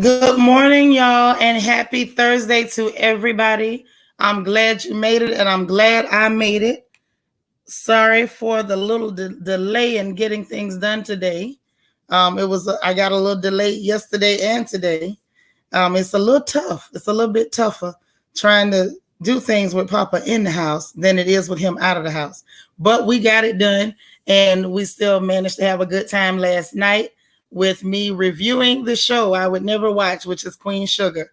Good morning, y'all, and happy Thursday to everybody. I'm glad you made it, and I'm glad I made it. Sorry for the little delay in getting things done today. I got a little delay yesterday and today. It's a little tough. It's a little bit tougher trying to do things with Papa in the house than it is with him out of the house. But we got it done, and we still managed to have a good time last night with me reviewing the show I would never watch, which is Queen Sugar.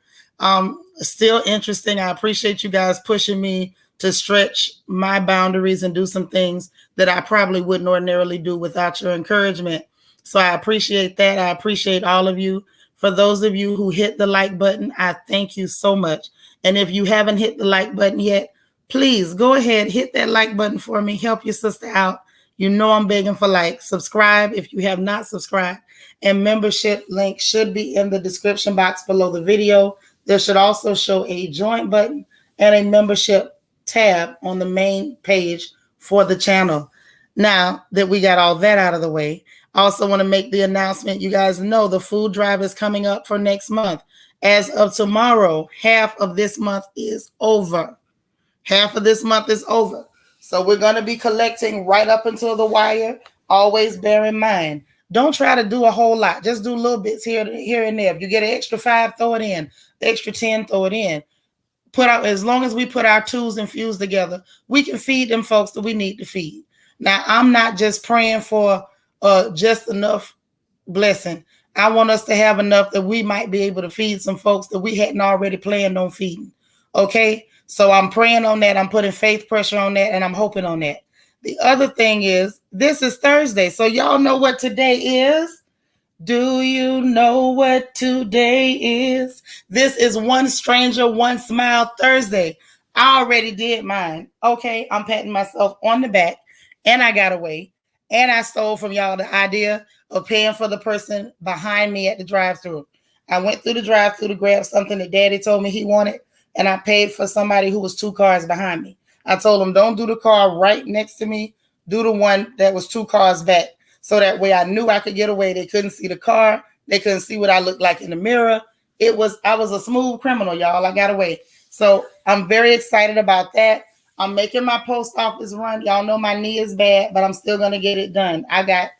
Still interesting. I appreciate you guys pushing me to stretch my boundaries and do some things that I probably wouldn't ordinarily do without your encouragement. So I appreciate that. I appreciate all of you. For those of you who hit the like button, I thank you so much. And if you haven't hit the like button yet, please go ahead, hit that like button for me. Help your sister out. You know I'm begging for likes. Subscribe if you have not subscribed. And membership link should be in the description box below the video. There should also show a join button and a membership tab on the main page for the channel. Now that we got all that out of the way, I also want to make the announcement. You guys know the food drive is coming up for next month. As of tomorrow, half of this month is over. Half of this month is over. So we're going to be collecting right up until the wire. Always bear in mind, don't try to do a whole lot. Just do little bits here and there. If you get an extra 5, throw it in. The extra 10, throw it in. Put out, as long as we put our twos and fews together, we can feed them folks that we need to feed. Now, I'm not just praying for just enough blessing. I want us to have enough that we might be able to feed some folks that we hadn't already planned on feeding. Okay? So I'm praying on that. I'm putting faith pressure on that, and I'm hoping on that. The other thing is, this is Thursday. So y'all know what today is? Do you know what today is? This is One Stranger, One Smile Thursday. I already did mine. Okay, I'm patting myself on the back, and I got away. And I stole from y'all the idea of paying for the person behind me at the drive-thru. I went through the drive-thru to grab something that Daddy told me he wanted, and I paid for somebody who was 2 cars behind me. I told him, don't do the car right next to me. Do the one that was 2 cars back. So that way I knew I could get away. They couldn't see the car. They couldn't see what I looked like in the mirror. I was a smooth criminal, y'all. I got away. So I'm very excited about that. I'm making my post office run. Y'all know my knee is bad, but I'm still going to get it done. I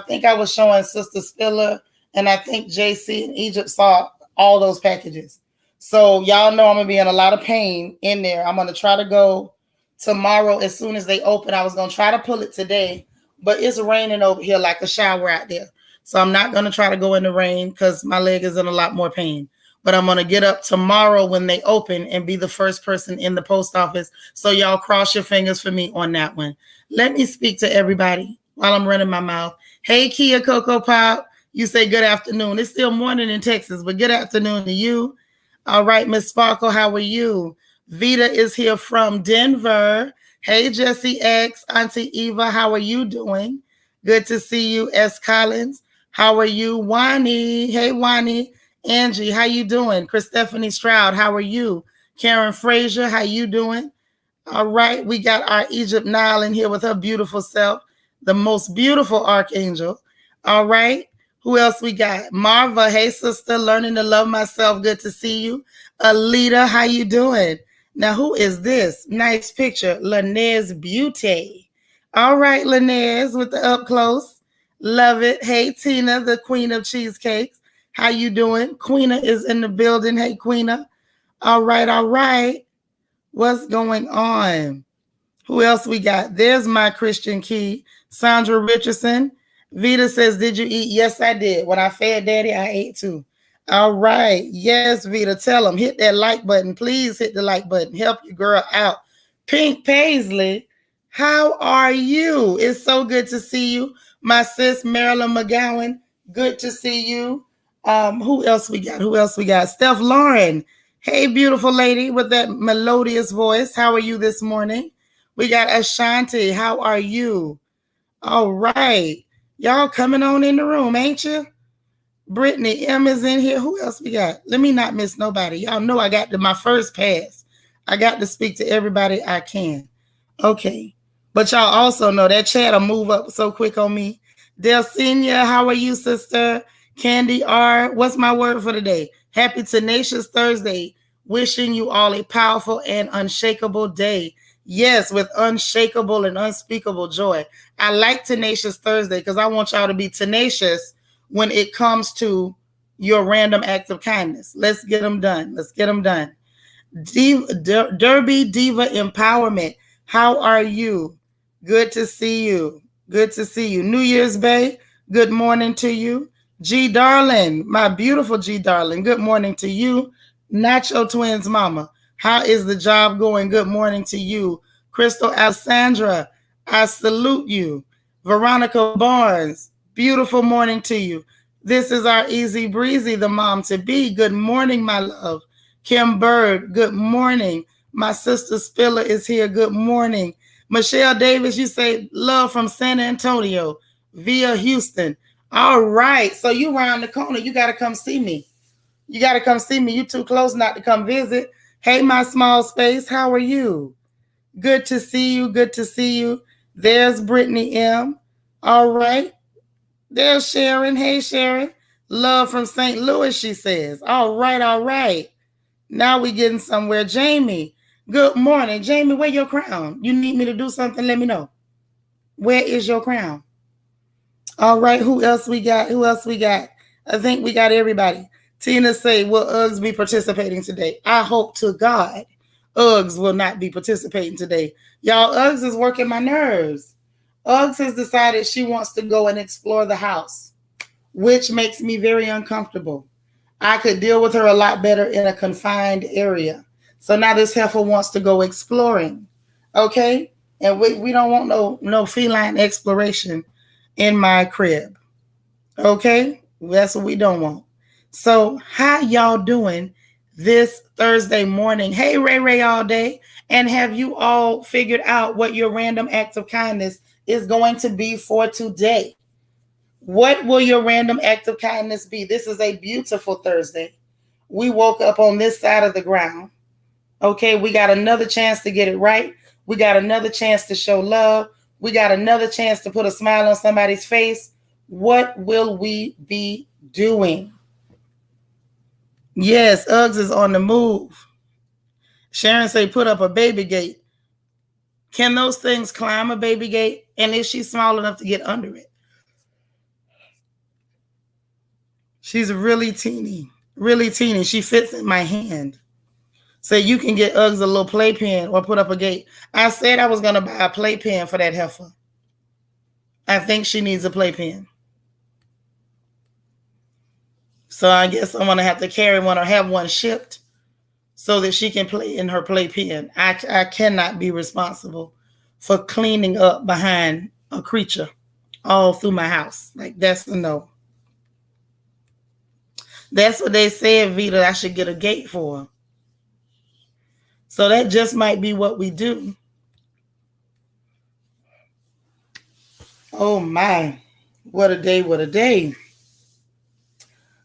think I was showing Sister Spiller, and I think JC in Egypt saw all those packages. So y'all know I'm going to be in a lot of pain in there. I'm going to try to go tomorrow as soon as they open. I was going to try to pull it today, but it's raining over here like a shower out there. So I'm not going to try to go in the rain because my leg is in a lot more pain. But I'm going to get up tomorrow when they open and be the first person in the post office. So y'all cross your fingers for me on that one. Let me speak to everybody while I'm running my mouth. Hey, Kia Cocoa Pop. You say good afternoon. It's still morning in Texas, but good afternoon to you. All right, Miss Sparkle, how are you? Vita is here from Denver. Hey, Jesse X, Auntie Eva, how are you doing? Good to see you, S. Collins. How are you? Wani, hey, Wani. Angie, how you doing? Chris Stephanie Stroud, how are you? Karen Frazier, how you doing? All right, we got our Egypt Nile in here with her beautiful self, the most beautiful archangel. All right, who else we got? Marva, hey, sister, learning to love myself. Good to see you. Alita, how you doing? Now, who is this? Nice picture. Lanez Beauty. All right, Lanez, with the up close. Love it. Hey, Tina, the queen of cheesecakes. How you doing? Queena is in the building. Hey, Queena. All right, all right. What's going on? Who else we got? There's my Christian Key. Sandra Richardson. Vita says, did you eat? Yes, I did. When I fed Daddy, I ate too. All right. Yes, Vita, tell them. Hit that like button. Please hit the like button. Help your girl out. Pink Paisley, how are you? It's so good to see you. My sis, Marilyn McGowan, good to see you. Who else we got? Steph Lauren. Hey, beautiful lady with that melodious voice. How are you this morning? We got Ashanti. How are you? All right. Y'all coming on in the room, ain't you? Brittany M is in here. Who else we got? Let me not miss nobody. Y'all know I got my first pass. I got to speak to everybody I can. Okay. But y'all also know that chat will move up so quick on me. Delcinia, how are you, sister? Candy R, what's my word for today? Happy Tenacious Thursday. Wishing you all a powerful and unshakable day. Yes, with unshakable and unspeakable joy. I like Tenacious Thursday because I want y'all to be tenacious when it comes to your random acts of kindness. Let's get them done. Let's get them done. Derby Diva Empowerment. How are you? Good to see you. Good to see you. New Year's Bay. Good morning to you. G Darling, my beautiful G Darling. Good morning to you. Nacho Twins Mama. How is the job going? Good morning to you. Crystal Alessandra, I salute you. Veronica Barnes, beautiful morning to you. This is our Easy Breezy, the mom to be. Good morning, my love. Kim Bird, good morning. My sister Spiller is here. Good morning. Michelle Davis, you say love from San Antonio via Houston. All right. So you around the corner. You got to come see me. You got to come see me. You too close not to come visit. Hey, my small space. How are you? Good to see you. Good to see you. There's Brittany M. All right. There's Sharon. Hey, Sharon. Love from St. Louis, she says. All right. All right. Now we getting somewhere. Jamie, good morning. Jamie, where your crown? You need me to do something? Let me know. Where is your crown? All right. Who else we got? Who else we got? I think we got everybody. Tina say, will Uggs be participating today? I hope to God Uggs will not be participating today. Y'all, Uggs is working my nerves. Uggs has decided she wants to go and explore the house, which makes me very uncomfortable. I could deal with her a lot better in a confined area. So now this heifer wants to go exploring. Okay? And we don't want no feline exploration in my crib. Okay? That's what we don't want. So how y'all doing this Thursday morning? Hey, Ray Ray all day. And have you all figured out what your random act of kindness is going to be for today? What will your random act of kindness be? This is a beautiful Thursday. We woke up on this side of the ground. Okay, we got another chance to get it right. We got another chance to show love. We got another chance to put a smile on somebody's face. What will we be doing? Yes, Uggs is on the move. Sharon say put up a baby gate. Can those things climb a baby gate? And is she small enough to get under it? She's really teeny, really teeny. She fits in my hand. So you can get Uggs a little playpen or put up a gate. I said I was going to buy a playpen for that heifer. I think she needs a playpen. So I guess I'm going to have to carry one or have one shipped so that she can play in her playpen. I cannot be responsible for cleaning up behind a creature all through my house. Like, that's a no. That's what they said, Vita, I should get a gate for. So that just might be what we do. Oh my, what a day, what a day.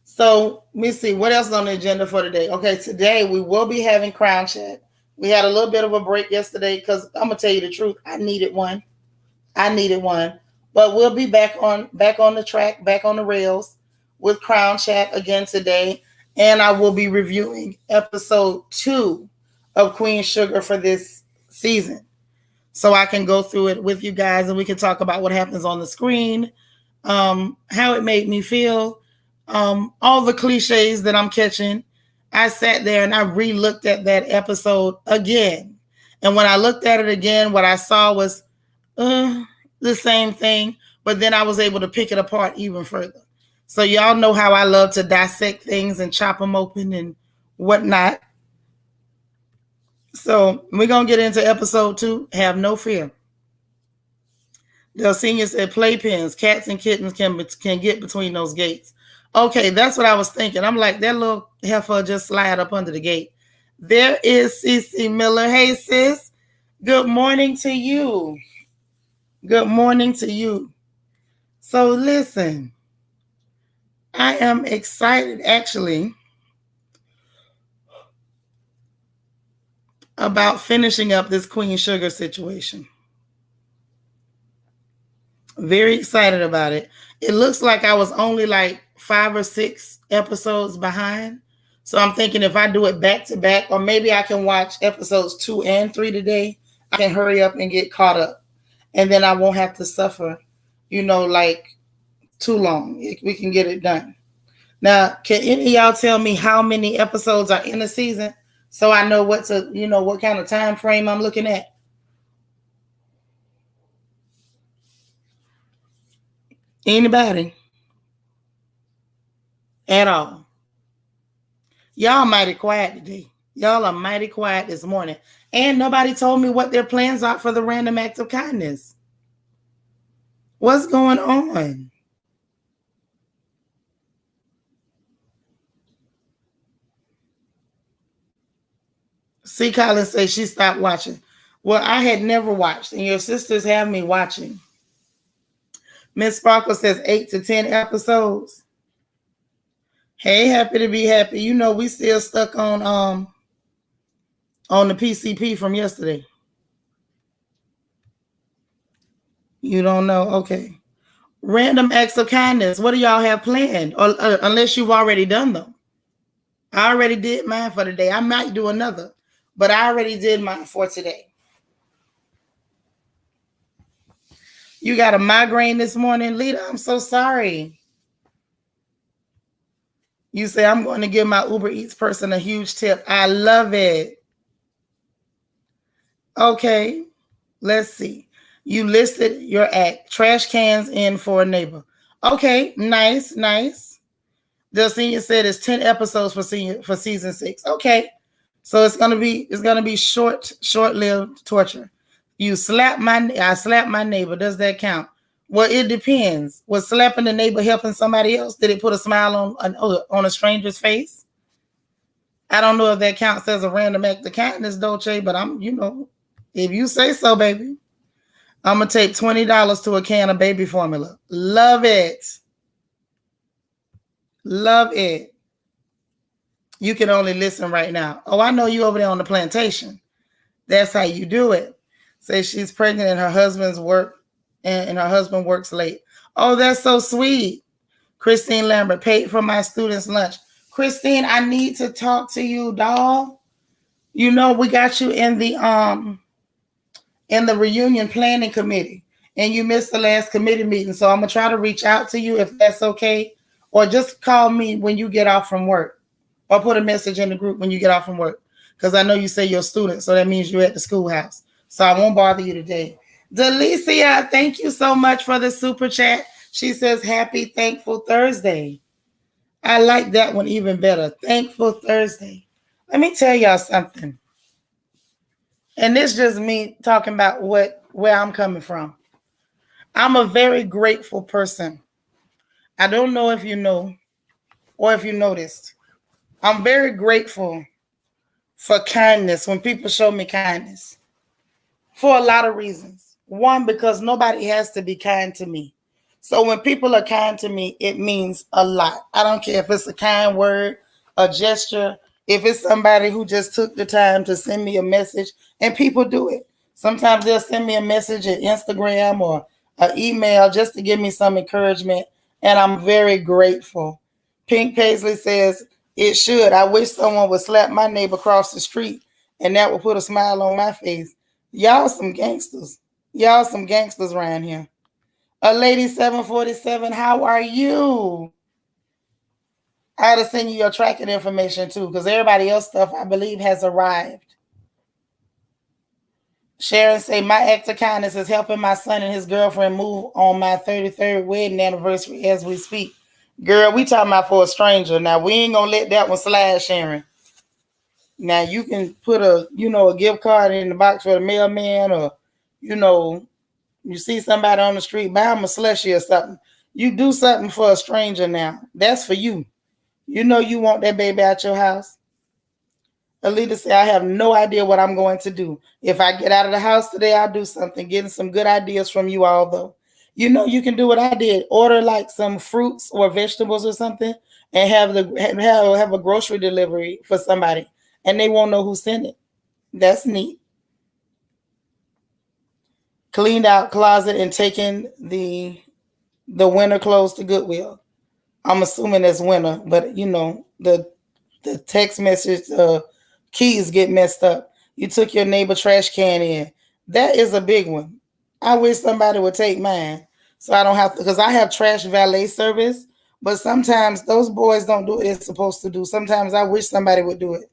So let me see, what else is on the agenda for today? Okay, today we will be having Crown Chat. We had a little bit of a break yesterday because I'm going to tell you the truth. I needed one. But we'll be back on the track, back on the rails with Crown Chat again today. And I will be reviewing episode 2 of Queen Sugar for this season. So I can go through it with you guys and we can talk about what happens on the screen, how it made me feel, all the cliches that I'm catching. I sat there and I re-looked at that episode again. And when I looked at it again, what I saw was the same thing, but then I was able to pick it apart even further. So y'all know how I love to dissect things and chop them open and whatnot. So we're going to get into episode 2. Have no fear. Del Senior said playpens, cats and kittens can get between those gates. Okay, that's what I was thinking. I'm like, that little heifer just slide up under the gate. There is Cece Miller. Hey, sis. Good morning to you. Good morning to you. So listen, I am excited actually about finishing up this Queen Sugar situation. Very excited about it. It looks like I was only like 5 or 6 episodes behind. So I'm thinking if I do it back to back, or maybe I can watch episodes 2 and 3 today, I can hurry up and get caught up. And then I won't have to suffer, like too long. We can get it done. Now, can any of y'all tell me how many episodes are in a season so I know what kind of time frame I'm looking at? Anybody? At all? Y'all mighty quiet today. Y'all are mighty quiet this morning. And nobody told me what their plans are for the random act of kindness. What's going on? See, Colin say she stopped watching. Well, I had never watched, and your sisters have me watching. Miss Sparkle says 8 to 10 episodes. Hey, happy to be happy. We still stuck on the PCP from yesterday. You don't know? Okay. Random acts of kindness. What do y'all have planned? Or unless you've already done them. I already did mine for today. I might do another, but I already did mine for today. You got a migraine this morning, Lita? I'm so sorry. You say, I'm going to give my Uber Eats person a huge tip. I love it. Okay, let's see. You listed your act. Trash cans in for a neighbor. Okay, nice. The senior said it's 10 episodes for season 6. Okay, so it's gonna be short-lived torture. I slapped my neighbor. Does that count? Well, it depends. Was slapping the neighbor helping somebody else? Did it put a smile on a stranger's face? I don't know if that counts as a random act of kindness, Dolce, but if you say so, baby. I'm gonna take $20 to a can of baby formula. Love it. Love it. You can only listen right now. Oh, I know you over there on the plantation. That's how you do it. Say she's pregnant and her husband's work and her husband works late. Oh, that's so sweet. Christine Lambert paid for my students' lunch. Christine, I need to talk to you, doll. We got you in the reunion planning committee, and you missed the last committee meeting. So I'm gonna try to reach out to you if that's okay, or just call me when you get off from work, or put a message in the group when you get off from work, because I know you say you're a student, so that means you're at the schoolhouse. So I won't bother you today. Delicia, thank you so much for the super chat. She says, happy Thankful Thursday. I like that one even better. Thankful Thursday. Let me tell y'all something. And this just me talking about where I'm coming from. I'm a very grateful person. I don't know if you know or if you noticed. I'm very grateful for kindness when people show me kindness for a lot of reasons. One, because nobody has to be kind to me. So when people are kind to me, it means a lot. I don't care if it's a kind word, a gesture, if it's somebody who just took the time to send me a message, and people do it. Sometimes they'll send me a message at Instagram or an email just to give me some encouragement, and I'm very grateful. Pink Paisley says, it should. I wish someone would slap my neighbor across the street, and that would put a smile on my face. Y'all some gangsters. Y'all some gangsters around here. A lady 747, how are you? I had to send you your tracking information too, because everybody else stuff, I believe, has arrived. Sharon say, my act of kindness is helping my son and his girlfriend move on my 33rd wedding anniversary as we speak. Girl, we talking about for a stranger. Now, we ain't going to let that one slide, Sharon. Now, you can put a gift card in the box for the mailman, or, you see somebody on the street, buy them a slushie or something. You do something for a stranger now. That's for you. You want that baby out your house. Alita said, I have no idea what I'm going to do. If I get out of the house today, I'll do something. Getting some good ideas from you all, though. You can do what I did. Order like some fruits or vegetables or something, and have a grocery delivery for somebody, and they won't know who sent it. That's neat. Cleaned out closet and taken the winter clothes to Goodwill. I'm assuming that's winter, but the text message keys get messed up. You took your neighbor trash can in. That is a big one. I wish somebody would take mine so I don't have to, because I have trash valet service, but sometimes those boys don't do what they're supposed to do. Sometimes I wish somebody would do it.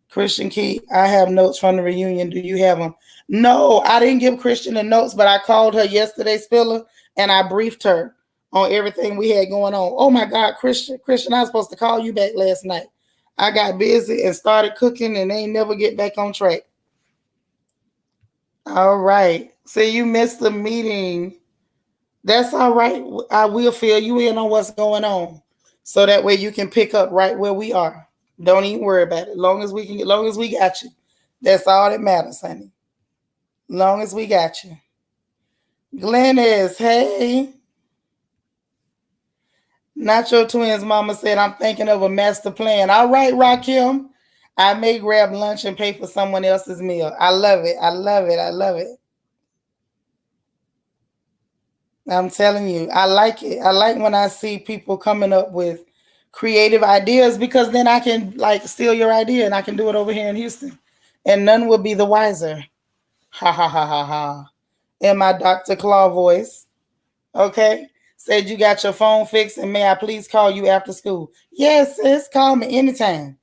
Christian Key, I have notes from the reunion. Do you have them? No, I didn't give Christian the notes, but I called her yesterday, Spiller, and I briefed her on everything we had going on. Oh my God, Christian, I was supposed to call you back last night. I got busy and started cooking and they never get back on track. All right. So you missed the meeting. That's all right. I will fill you in on what's going on. So that way you can pick up right where we are. Don't even worry about it. Long as we got you. That's all that matters, honey. Long as we got you. Glennis, hey. Nacho Twins mama said, I'm thinking of a master plan. All right, Rakim. I may grab lunch and pay for someone else's meal. I love it. I love it. I love it. I'm telling you, I like it. I like when I see people coming up with creative ideas, because then I can like steal your idea and I can do it over here in Houston. And none will be the wiser. Ha ha ha ha ha. In my Dr. Claw voice. Okay. Said you got your phone fixed and may I please call you after school? Yes, sis. Call me anytime.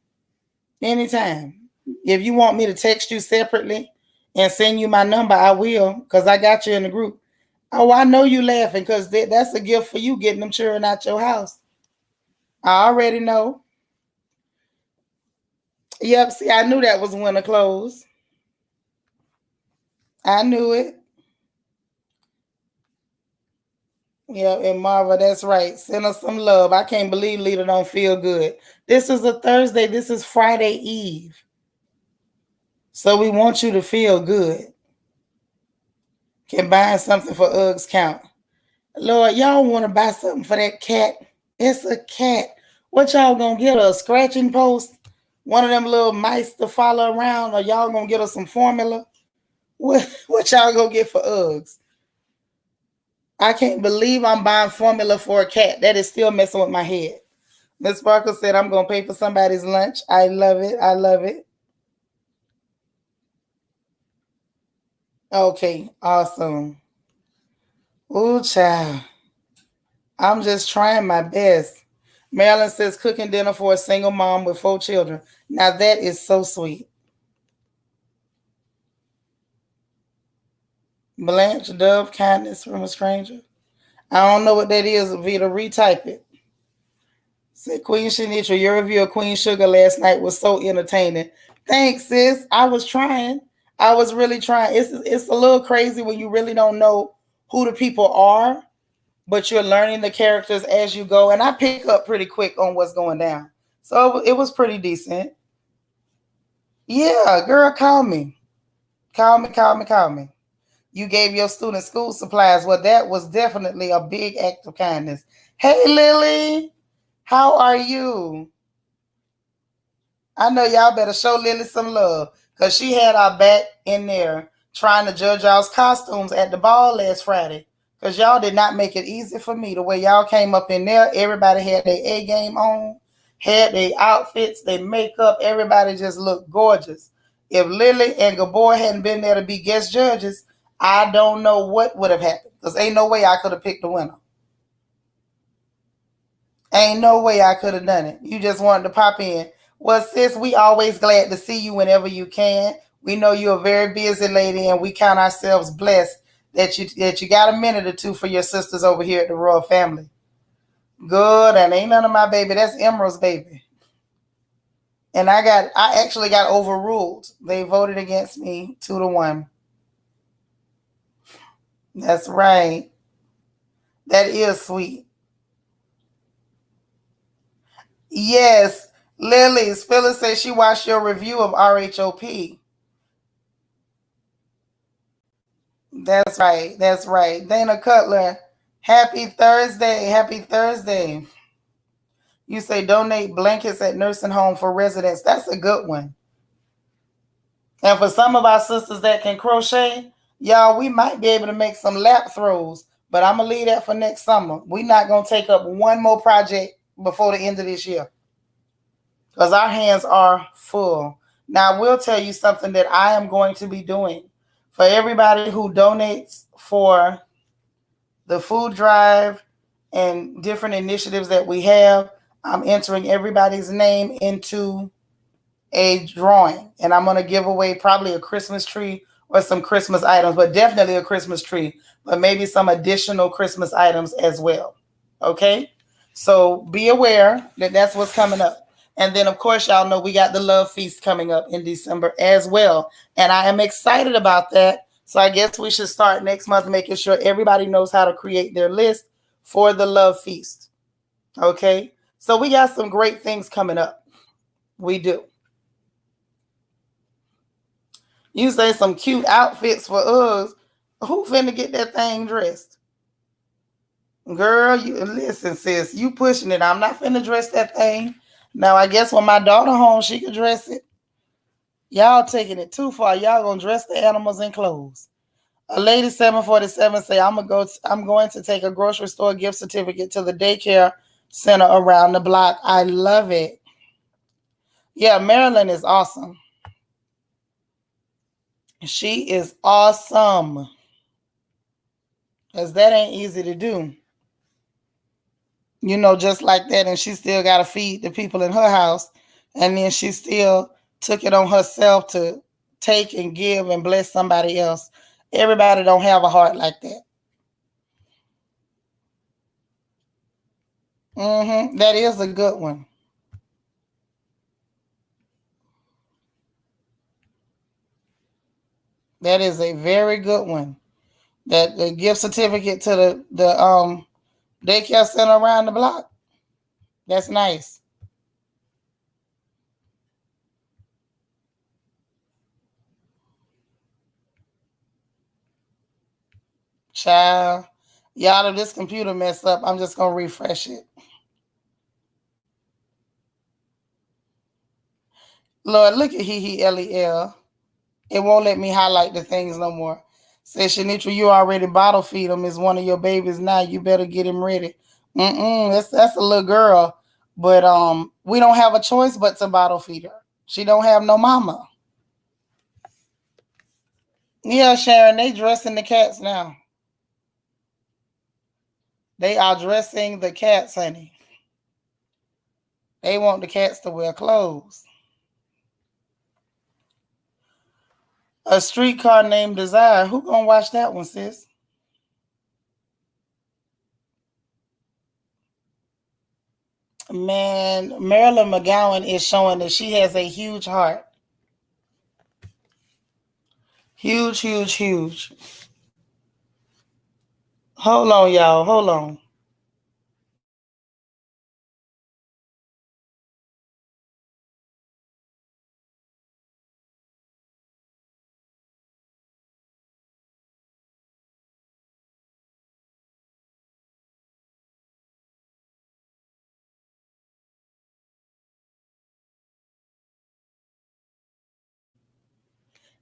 Anytime. If you want me to text you separately and send you my number, I will, because I got you in the group. Oh, I know you laughing because that's a gift for you, getting them children out your house. I already know. Yep, see, I knew that was winter clothes. I knew it. Yeah, and Marva, that's right. Send us some love. I can't believe Lita don't feel good. This is a Thursday. This is Friday Eve. So we want you to feel good. Can buy something for Uggs count. Lord, y'all want to buy something for that cat? It's a cat. What y'all gonna get her? A scratching post? One of them little mice to follow around? Or y'all gonna get her some formula? What y'all gonna get for Uggs? I can't believe I'm buying formula for a cat. That is still messing with my head. Miss Sparkle said I'm gonna pay for somebody's lunch. I love it. I love it. Okay, awesome. Ooh, child. I'm just trying my best. Marilyn says cooking dinner for a single mom with 4 children. Now that is so sweet. Blanche Dove, kindness from a stranger. I don't know what that is, Vita. Retype it. Said Queen Shanitra, your review of Queen Sugar last night was so entertaining. Thanks, sis. I was trying. I was really trying. It's a little crazy when you really don't know who the people are, but you're learning the characters as you go. And I pick up pretty quick on what's going down. So it was pretty decent. Yeah, girl, call me. Call me, call me, call me. You gave your students school supplies. Well, that was definitely a big act of kindness. Hey, Lily, how are you? I know y'all better show Lily some love, because she had our back in there trying to judge y'all's costumes at the ball last Friday, because y'all did not make it easy for me. The way y'all came up in there, everybody had their A game on, had their outfits, their makeup. Everybody just looked gorgeous. If Lily and Gabor hadn't been there to be guest judges, I don't know what would have happened, because ain't no way I could have picked the winner. Ain't no way I could have done it. You just wanted to pop in. Well, sis, we always glad to see you whenever you can. We know you're a very busy lady, and we count ourselves blessed that you got a minute or two for your sisters over here at the Royal Family. Good, and ain't none of my baby. That's Emerald's baby. And I actually got overruled. They voted against me 2-1. That's right. That is sweet. Yes. Lily, Spiller says she watched your review of RHOP. That's right. That's right. Dana Cutler, happy Thursday. Happy Thursday. You say donate blankets at nursing home for residents. That's a good one. And for some of our sisters that can crochet, y'all, we might be able to make some lap throws. But I'm gonna leave that for next summer. We're not gonna take up one more project before the end of this year because our hands are full. Now, I will tell you something that I am going to be doing for everybody who donates for the food drive and different initiatives that we have. I'm entering everybody's name into a drawing, and I'm going to give away probably a Christmas tree or some Christmas items, but definitely a Christmas tree, but maybe some additional Christmas items as well. Okay? So be aware that that's what's coming up. And then, of course, y'all know we got the Love Feast coming up in December as well. And I am excited about that. So I guess we should start next month making sure everybody knows how to create their list for the Love Feast. Okay? So we got some great things coming up. We do. You say some cute outfits for us. Who finna get that thing dressed? Girl, you listen, sis. You pushing it. I'm not finna dress that thing. Now, I guess when my daughter home, she can dress it. Y'all taking it too far. Y'all gonna dress the animals in clothes. A lady 747 say, I'm going to take a grocery store gift certificate to the daycare center around the block. I love it. Yeah, Maryland is awesome. She is awesome. Because that ain't easy to do. Just like that. And she still got to feed the people in her house. And then she still took it on herself to take and give and bless somebody else. Everybody don't have a heart like that. That is a good one. That is a very good one. That the gift certificate to the daycare center around the block. That's nice. Child. Y'all, if this computer mess up, I'm just gonna refresh it. Lord, look at Lel. It won't let me highlight the things no more. Say, Shanitra, you already bottle feed him. It's one of your babies now. You better get him ready. That's a little girl. But we don't have a choice but to bottle feed her. She don't have no mama. Yeah, Sharon, they dressing the cats now. They are dressing the cats, honey. They want the cats to wear clothes. A Streetcar Named Desire. Who gonna watch that one, sis? Man, Marilyn McGowan is showing that she has a huge heart. Huge, huge, huge. Hold on, y'all. Hold on.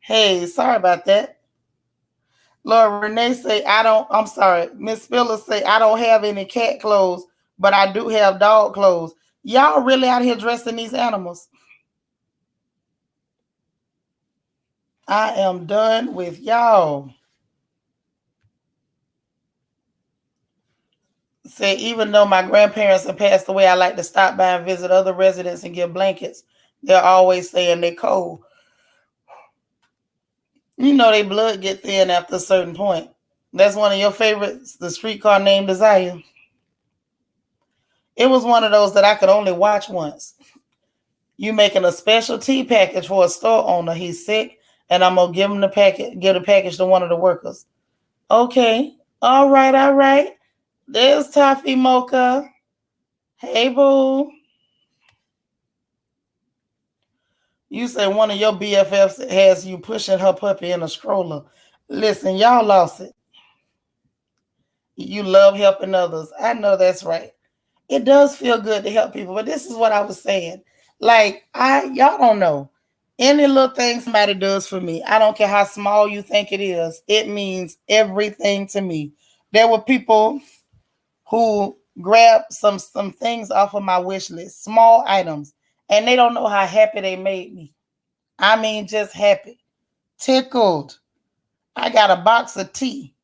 Hey, sorry about that. Lord Renee say I'm sorry. Miss Spiller say I don't have any cat clothes, but I do have dog clothes. Y'all really out here dressing these animals? I am done with y'all. Say, even though my grandparents have passed away, I like to stop by and visit other residents and give blankets. They're always saying they cold. They blood get thin after a certain point. That's one of your favorites, the Streetcar Named Desire. It was one of those that I could only watch once. You making a special tea package for a store owner. He's sick, and I'm gonna give him the package. Give the package to one of the workers. Okay, all right, all right. There's Toffee Mocha. Hey, boo. You say one of your BFFs has you pushing her puppy in a stroller. Listen, y'all lost it. You love helping others. I know that's right. It does feel good to help people, but this is what I was saying. Like, y'all don't know. Any little thing somebody does for me, I don't care how small you think it is, it means everything to me. There were people who grabbed some things off of my wish list, small items, and they don't know how happy they made me. I mean, just happy, tickled. I got a box of tea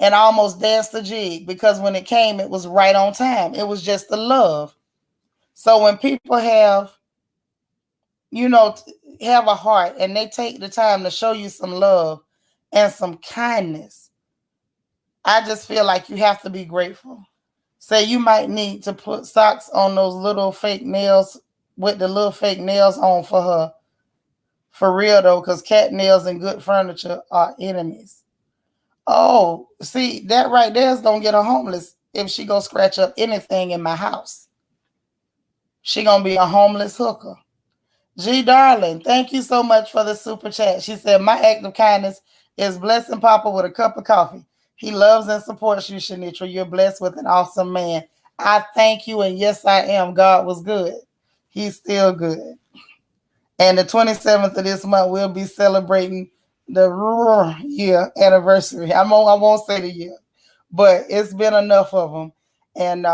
and I almost danced the jig because when it came, it was right on time. It was just the love. So when people have, you know, have a heart and they take the time to show you some love and some kindness, I just feel like you have to be grateful. Say you might need to put socks on those little fake nails with the little fake nails on for her. For real though, because cat nails and good furniture are enemies. Oh, see, that right there is gonna get her homeless if she go scratch up anything in my house. She gonna be a homeless hooker. G darling, thank you so much for the super chat. She said, my act of kindness is blessing Papa with a cup of coffee. He loves and supports you, Shanitra. You're blessed with an awesome man. I thank you, and yes, I am. God was good. He's still good. And the 27th of this month, we'll be celebrating the year anniversary. I won't say the year, but it's been enough of them. And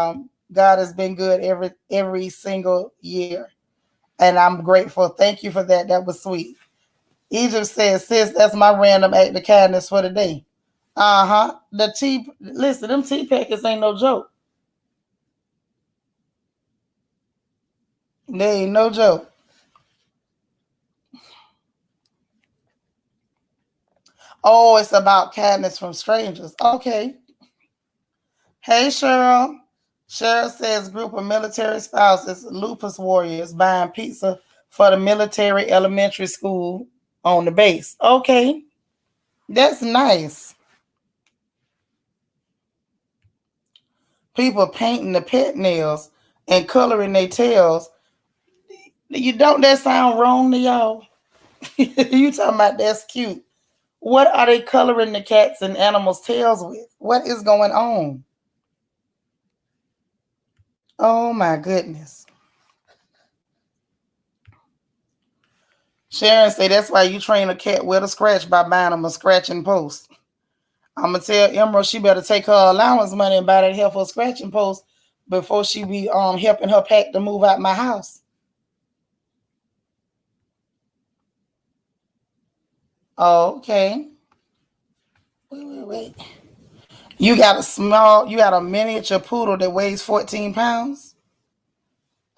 God has been good every single year. And I'm grateful. Thank you for that. That was sweet. Egypt says, sis, that's my random act of kindness for the day. Uh-huh. Listen, them tea packets ain't no joke. They ain't no joke. Oh, it's about kindness from strangers. Okay. Hey, Cheryl. Cheryl says group of military spouses, lupus warriors, buying pizza for the military elementary school on the base. Okay. That's nice. People painting the pet nails and coloring their tails. You don't that sound wrong to y'all? You talking about that's cute. What are they coloring the cats and animals' tails with? What is going on? Oh my goodness. Sharon say that's why you train a cat with a scratch by buying them a scratching post. I'm gonna tell Emerald she better take her allowance money and buy that helpful scratching post before she be helping her pack to move out my house. Oh, okay. Wait. You got a miniature poodle that weighs 14 pounds?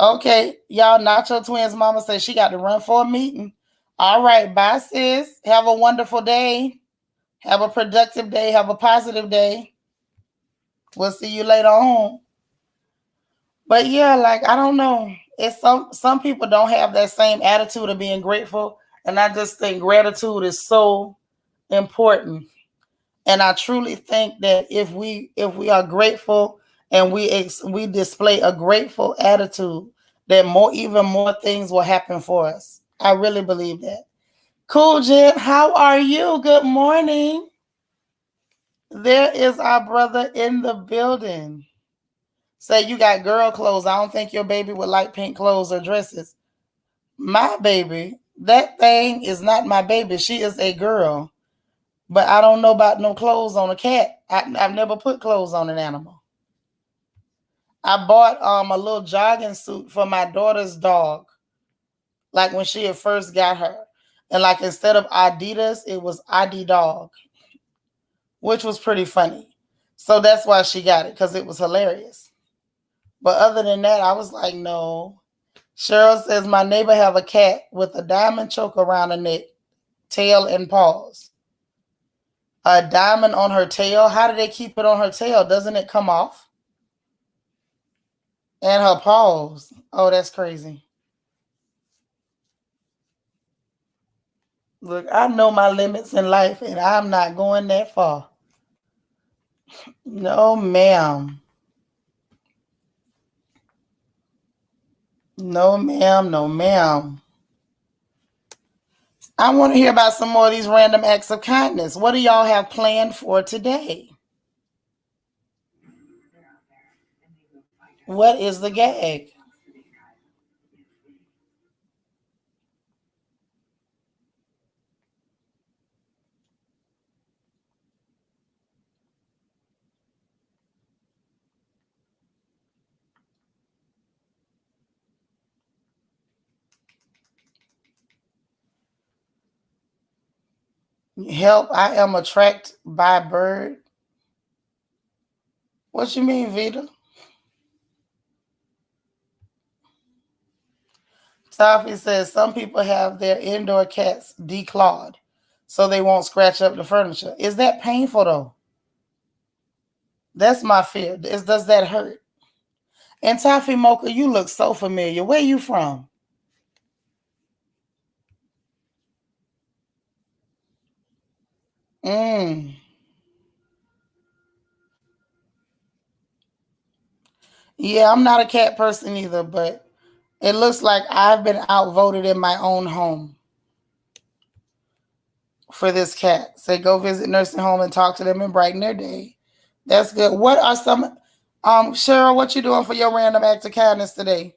Okay, y'all, Nacho Twins mama says she got to run for a meeting. All right, bye, sis. Have a wonderful day. Have a productive day. Have a positive day. We'll see you later on. But yeah, like I don't know. It's some people don't have that same attitude of being grateful, and I just think gratitude is so important. And I truly think that if we are grateful and we display a grateful attitude, that even more things will happen for us. I really believe that. Cool, Jen. How are you? Good morning. There is our brother in the building. Say you got girl clothes. I don't think your baby would like pink clothes or dresses. My baby, that thing is not my baby. She is a girl. But I don't know about no clothes on a cat. I've never put clothes on an animal. I bought a little jogging suit for my daughter's dog, like when she had first got her. And like instead of Adidas, it was Adi Dog, which was pretty funny. So that's why she got it, because it was hilarious. But other than that, I was like, no. Cheryl says my neighbor have a cat with a diamond choke around her neck, tail, and paws. A diamond on her tail? How do they keep it on her tail? Doesn't it come off? And her paws. Oh, that's crazy. Look, I know my limits in life, and I'm not going that far. No, ma'am. No, ma'am. No, ma'am. I want to hear about some more of these random acts of kindness. What do y'all have planned for today? What is the gag? Help, I am attracted by bird. What you mean, Vita? Taffy says some people have their indoor cats declawed so they won't scratch up the furniture. Is that painful though? That's my fear. Does that hurt? And Taffy Mocha, you look so familiar. Where you from? Mm. Yeah, I'm not a cat person either, but it looks like I've been outvoted in my own home for this cat. Say go visit nursing home and talk to them and brighten their day. That's good. What are some Cheryl, what you doing for your random act of kindness today?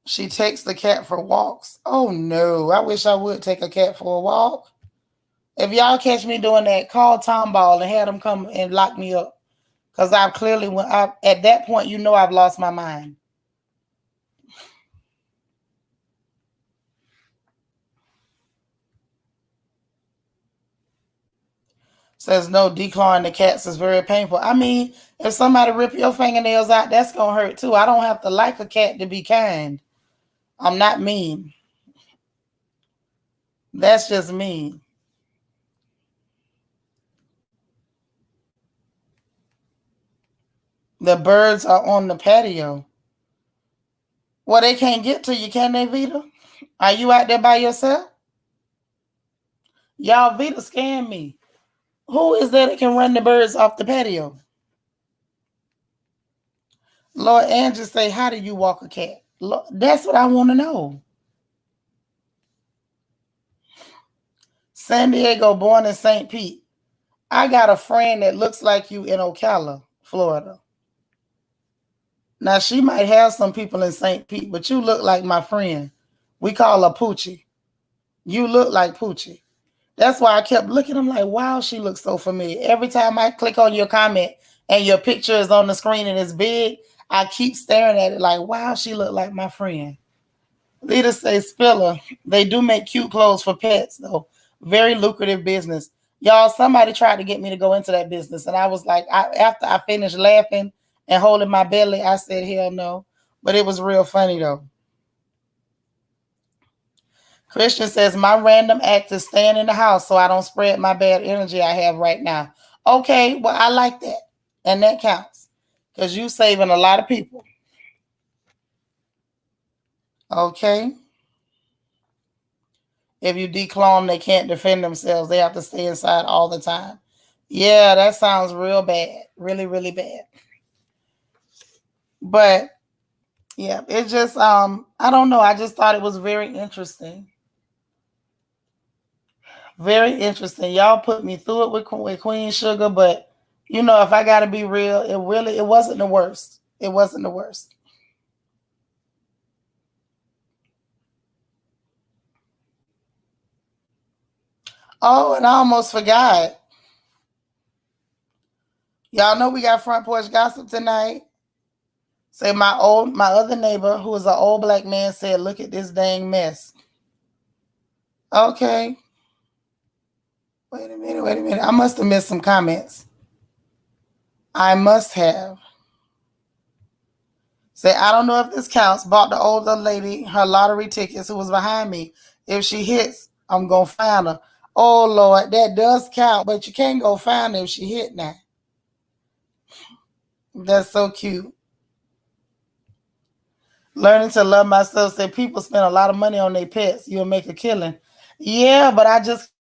She takes the cat for walks. Oh no, I wish I would take a cat for a walk. If y'all catch me doing that, call Tom Ball and have him come and lock me up. Because I've clearly, at that point, you know I've lost my mind. Says no, declawing the cats is very painful. I mean, if somebody rip your fingernails out, that's gonna hurt too. I don't have to like a cat to be kind. I'm not mean. That's just me. The birds are on the patio. Well, they can't get to you, can they, Vita? Are you out there by yourself? Y'all, Vita scanned me. Who is that can run the birds off the patio? Lord Andrew say, how do you walk a cat? Lord, that's what I want to know. San Diego, born in St. Pete. I got a friend that looks like you in Ocala, Florida. Now, she might have some people in St. Pete, but you look like my friend. We call her Poochie. You look like Poochie. That's why I kept looking. I'm like, wow, she looks so familiar. Every time I click on your comment and your picture is on the screen and it's big, I keep staring at it like, wow, she look like my friend. Lita say Spiller. They do make cute clothes for pets, though. Very lucrative business. Y'all, somebody tried to get me to go into that business. And I was like, after I finished laughing and holding my belly, I said, hell no. But it was real funny, though. Christian says, my random act is staying in the house so I don't spread my bad energy I have right now. Okay, well, I like that. And that counts. Because you saving a lot of people. Okay? If you declaw them, they can't defend themselves. They have to stay inside all the time. Yeah, that sounds real bad. Really, really bad. But yeah, it just I don't know. I just thought it was very interesting. Very interesting. Y'all put me through it with Queen Sugar, but you know, if I gotta be real, it wasn't the worst. It wasn't the worst. Oh, and I almost forgot. Y'all know we got front porch gossip tonight. Say my other neighbor, who is an old black man, said, "Look at this dang mess." Okay. Wait a minute. Wait a minute. I must have missed some comments. I must have. Say, I don't know if this counts. Bought the older lady her lottery tickets who was behind me. If she hits, I'm going to find her. Oh, Lord, that does count, but you can't go find her if she hit now. That's so cute. Learning to love myself. Say, people spend a lot of money on their pets. You'll make a killing. Yeah, but I just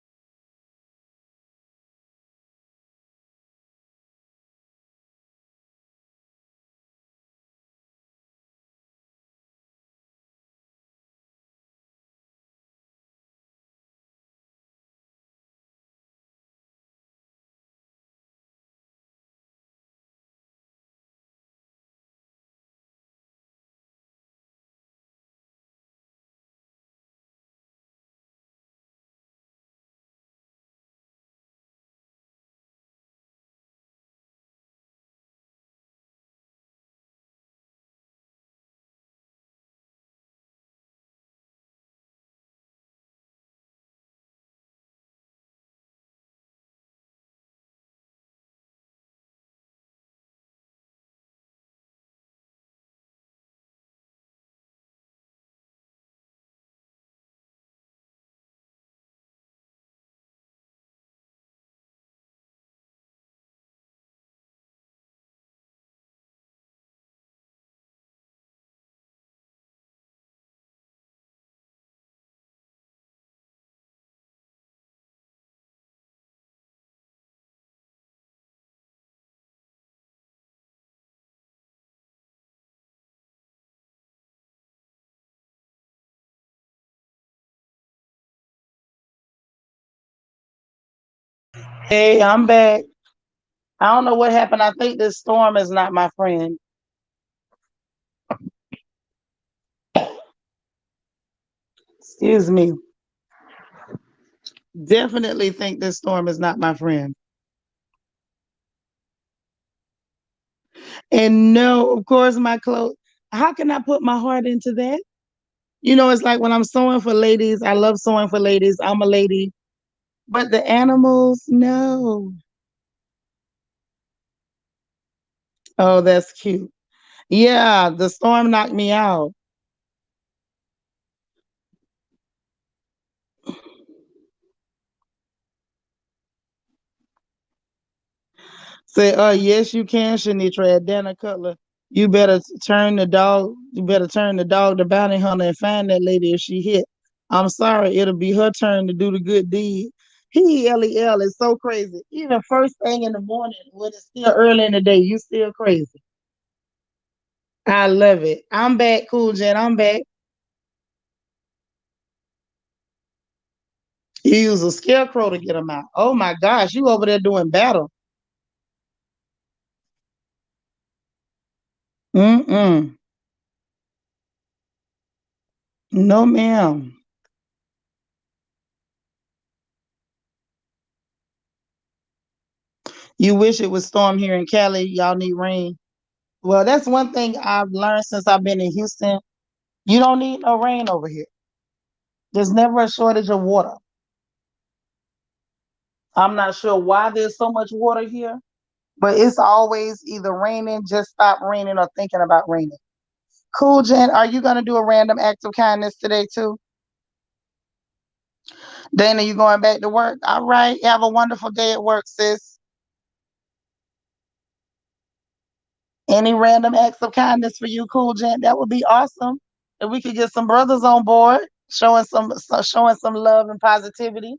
Hey, I'm back. I don't know what happened. I think this storm is not my friend. Excuse me. Definitely think this storm is not my friend. And no, of course, my clothes. How can I put my heart into that? It's like when I'm sewing for ladies, I love sewing for ladies. I'm a lady. But the animals, no. Oh, that's cute. Yeah, the storm knocked me out. Say, oh yes, you can, Shanitra. Dana Cutler. You better turn the dog to bounty hunter and find that lady if she hit. I'm sorry, it'll be her turn to do the good deed. Hell is so crazy. Even first thing in the morning, when it's still early in the day, you still crazy. I love it. I'm back, Cool Jen. I'm back. You use a scarecrow to get them out. Oh my gosh, you over there doing battle. Mm-mm. No, ma'am. You wish it would storm here in Cali. Y'all need rain. Well, that's one thing I've learned since I've been in Houston. You don't need no rain over here. There's never a shortage of water. I'm not sure why there's so much water here, but it's always either raining, just stop raining, or thinking about raining. Cool, Jen. Are you going to do a random act of kindness today, too? Dana, you going back to work? All right. Have a wonderful day at work, sis. Any random acts of kindness for you, Cool Jen? That would be awesome. If we could get some brothers on board, showing some love and positivity,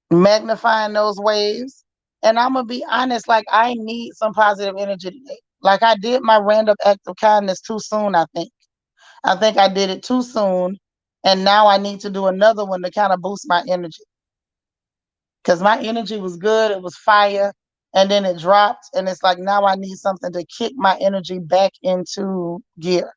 magnifying those waves. And I'm gonna be honest, like I need some positive energy today. Like I did my random act of kindness too soon, I think. I think I did it too soon. And now I need to do another one to kind of boost my energy. Because my energy was good, it was fire, and then it dropped. And it's like now I need something to kick my energy back into gear.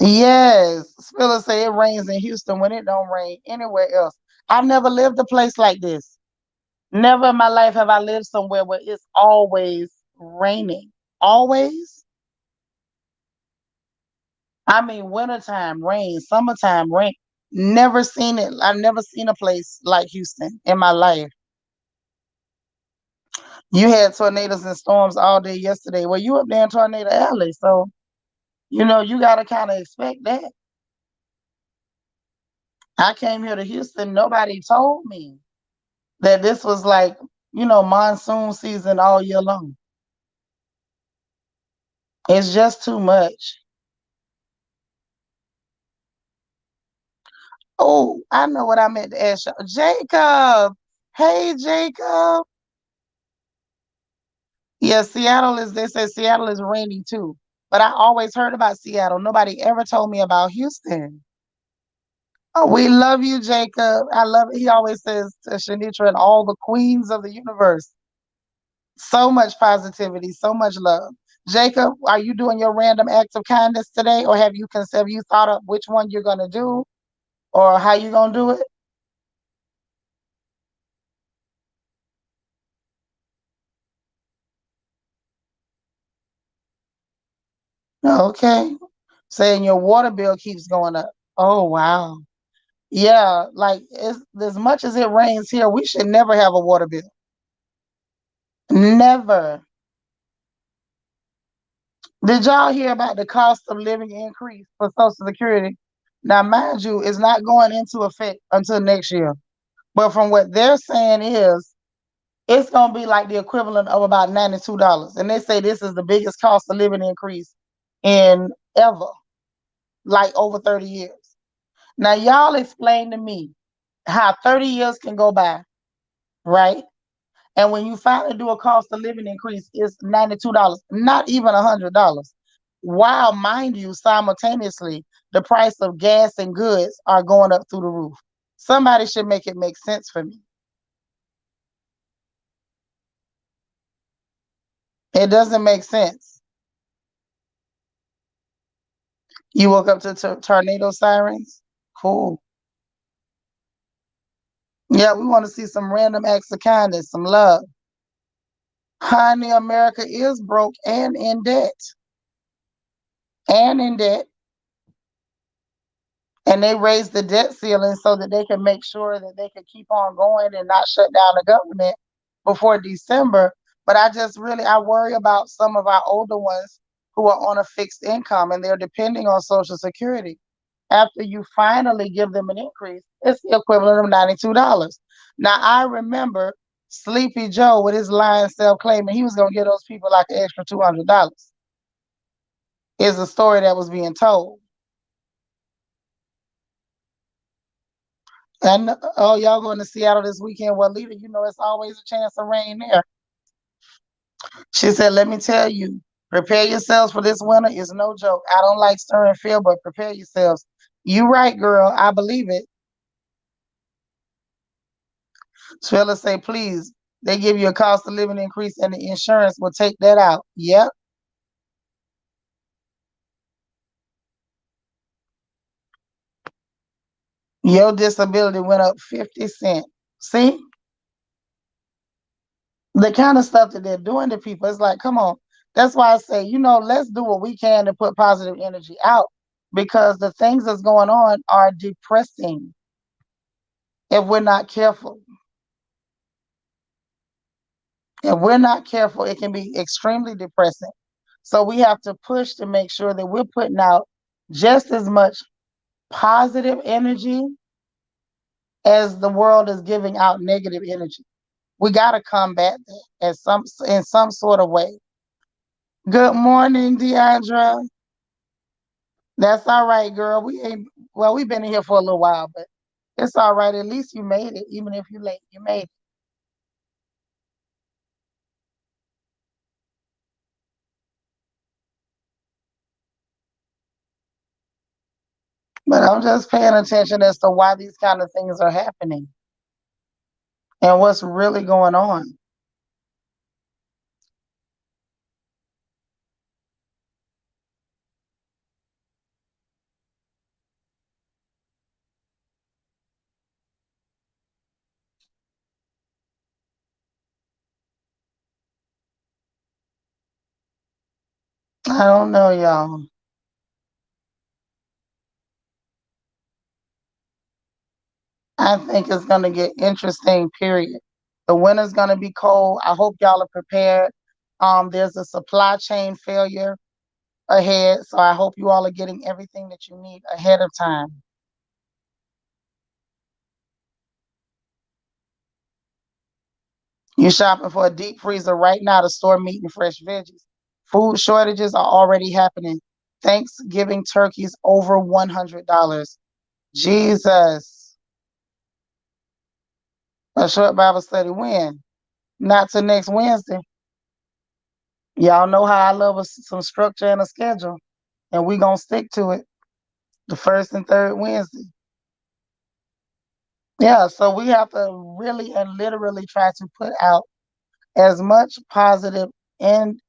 Yes. Spiller say it rains in Houston when it don't rain anywhere else. I've never lived a place like this. Never in my life have I lived somewhere where it's always raining. Always. I mean, wintertime rain, summertime rain. Never seen it. I've never seen a place like Houston in my life. You had tornadoes and storms all day yesterday. Well, you up there in Tornado Alley, so you gotta kind of expect that. I came here to Houston. Nobody told me that this was like, monsoon season all year long. It's just too much. Oh, I know what I meant to ask you. Jacob. Hey, Jacob. Yeah, they say Seattle is rainy too. But I always heard about Seattle. Nobody ever told me about Houston. Oh, we love you, Jacob. I love it. He always says to Shanitra and all the queens of the universe. So much positivity, so much love. Jacob, are you doing your random acts of kindness today, or have you thought of which one you're gonna do, or how you gonna do it? Okay. Saying your water bill keeps going up. Oh wow. Yeah, like as much as it rains here, we should never have a water bill. Never. Did y'all hear about the cost of living increase for Social Security? Now, mind you, it's not going into effect until next year. But from what they're saying is it's gonna be like the equivalent of about $92. And they say this is the biggest cost of living increase in ever, like over 30 years. Now, y'all explain to me how 30 years can go by, right? And when you finally do a cost of living increase, it's $92, not even $100. While, mind you, simultaneously, the price of gas and goods are going up through the roof. Somebody should make it make sense for me. It doesn't make sense. You woke up to tornado sirens? Cool. Yeah, we want to see some random acts of kindness, some love. Honey, America is broke and in debt. And in debt. And they raised the debt ceiling so that they can make sure that they can keep on going and not shut down the government before December. But I worry about some of our older ones who are on a fixed income and they're depending on Social Security. After you finally give them an increase, it's the equivalent of $92. Now, I remember Sleepy Joe with his lying self claiming he was going to give those people like an extra $200. Is a story that was being told. And oh, y'all going to Seattle this weekend? Well, Lita, you know it's always a chance of rain there. She said, "Let me tell you, prepare yourselves for this winter. It's no joke. I don't like stirring fear, but prepare yourselves." You right, girl. I believe it. Trilla say, "Please, they give you a cost of living increase, and the insurance will take that out." Yep. Your disability went up 50 cents. See? The kind of stuff that they're doing to people, it's like, come on. That's why I say, let's do what we can to put positive energy out because the things that's going on are depressing if we're not careful. If we're not careful, it can be extremely depressing. So we have to push to make sure that we're putting out just as much positive energy as the world is giving out negative energy. We got to combat that in some sort of way. Good morning, Deandra. That's all right, girl. We've been in here for a little while, but it's all right. At least you made it, even if you're late. You made it. But I'm just paying attention as to why these kind of things are happening and what's really going on. I don't know, y'all. I think it's going to get interesting, period. The winter's going to be cold. I hope y'all are prepared. There's a supply chain failure ahead, so I hope you all are getting everything that you need ahead of time. You're shopping for a deep freezer right now to store meat and fresh veggies. Food shortages are already happening. Thanksgiving turkeys over $100. Jesus. A short Bible study when? Not till next Wednesday. Y'all know how I love some structure and a schedule, and we going to stick to it the first and third Wednesday. Yeah, so we have to really and literally try to put out as much positive and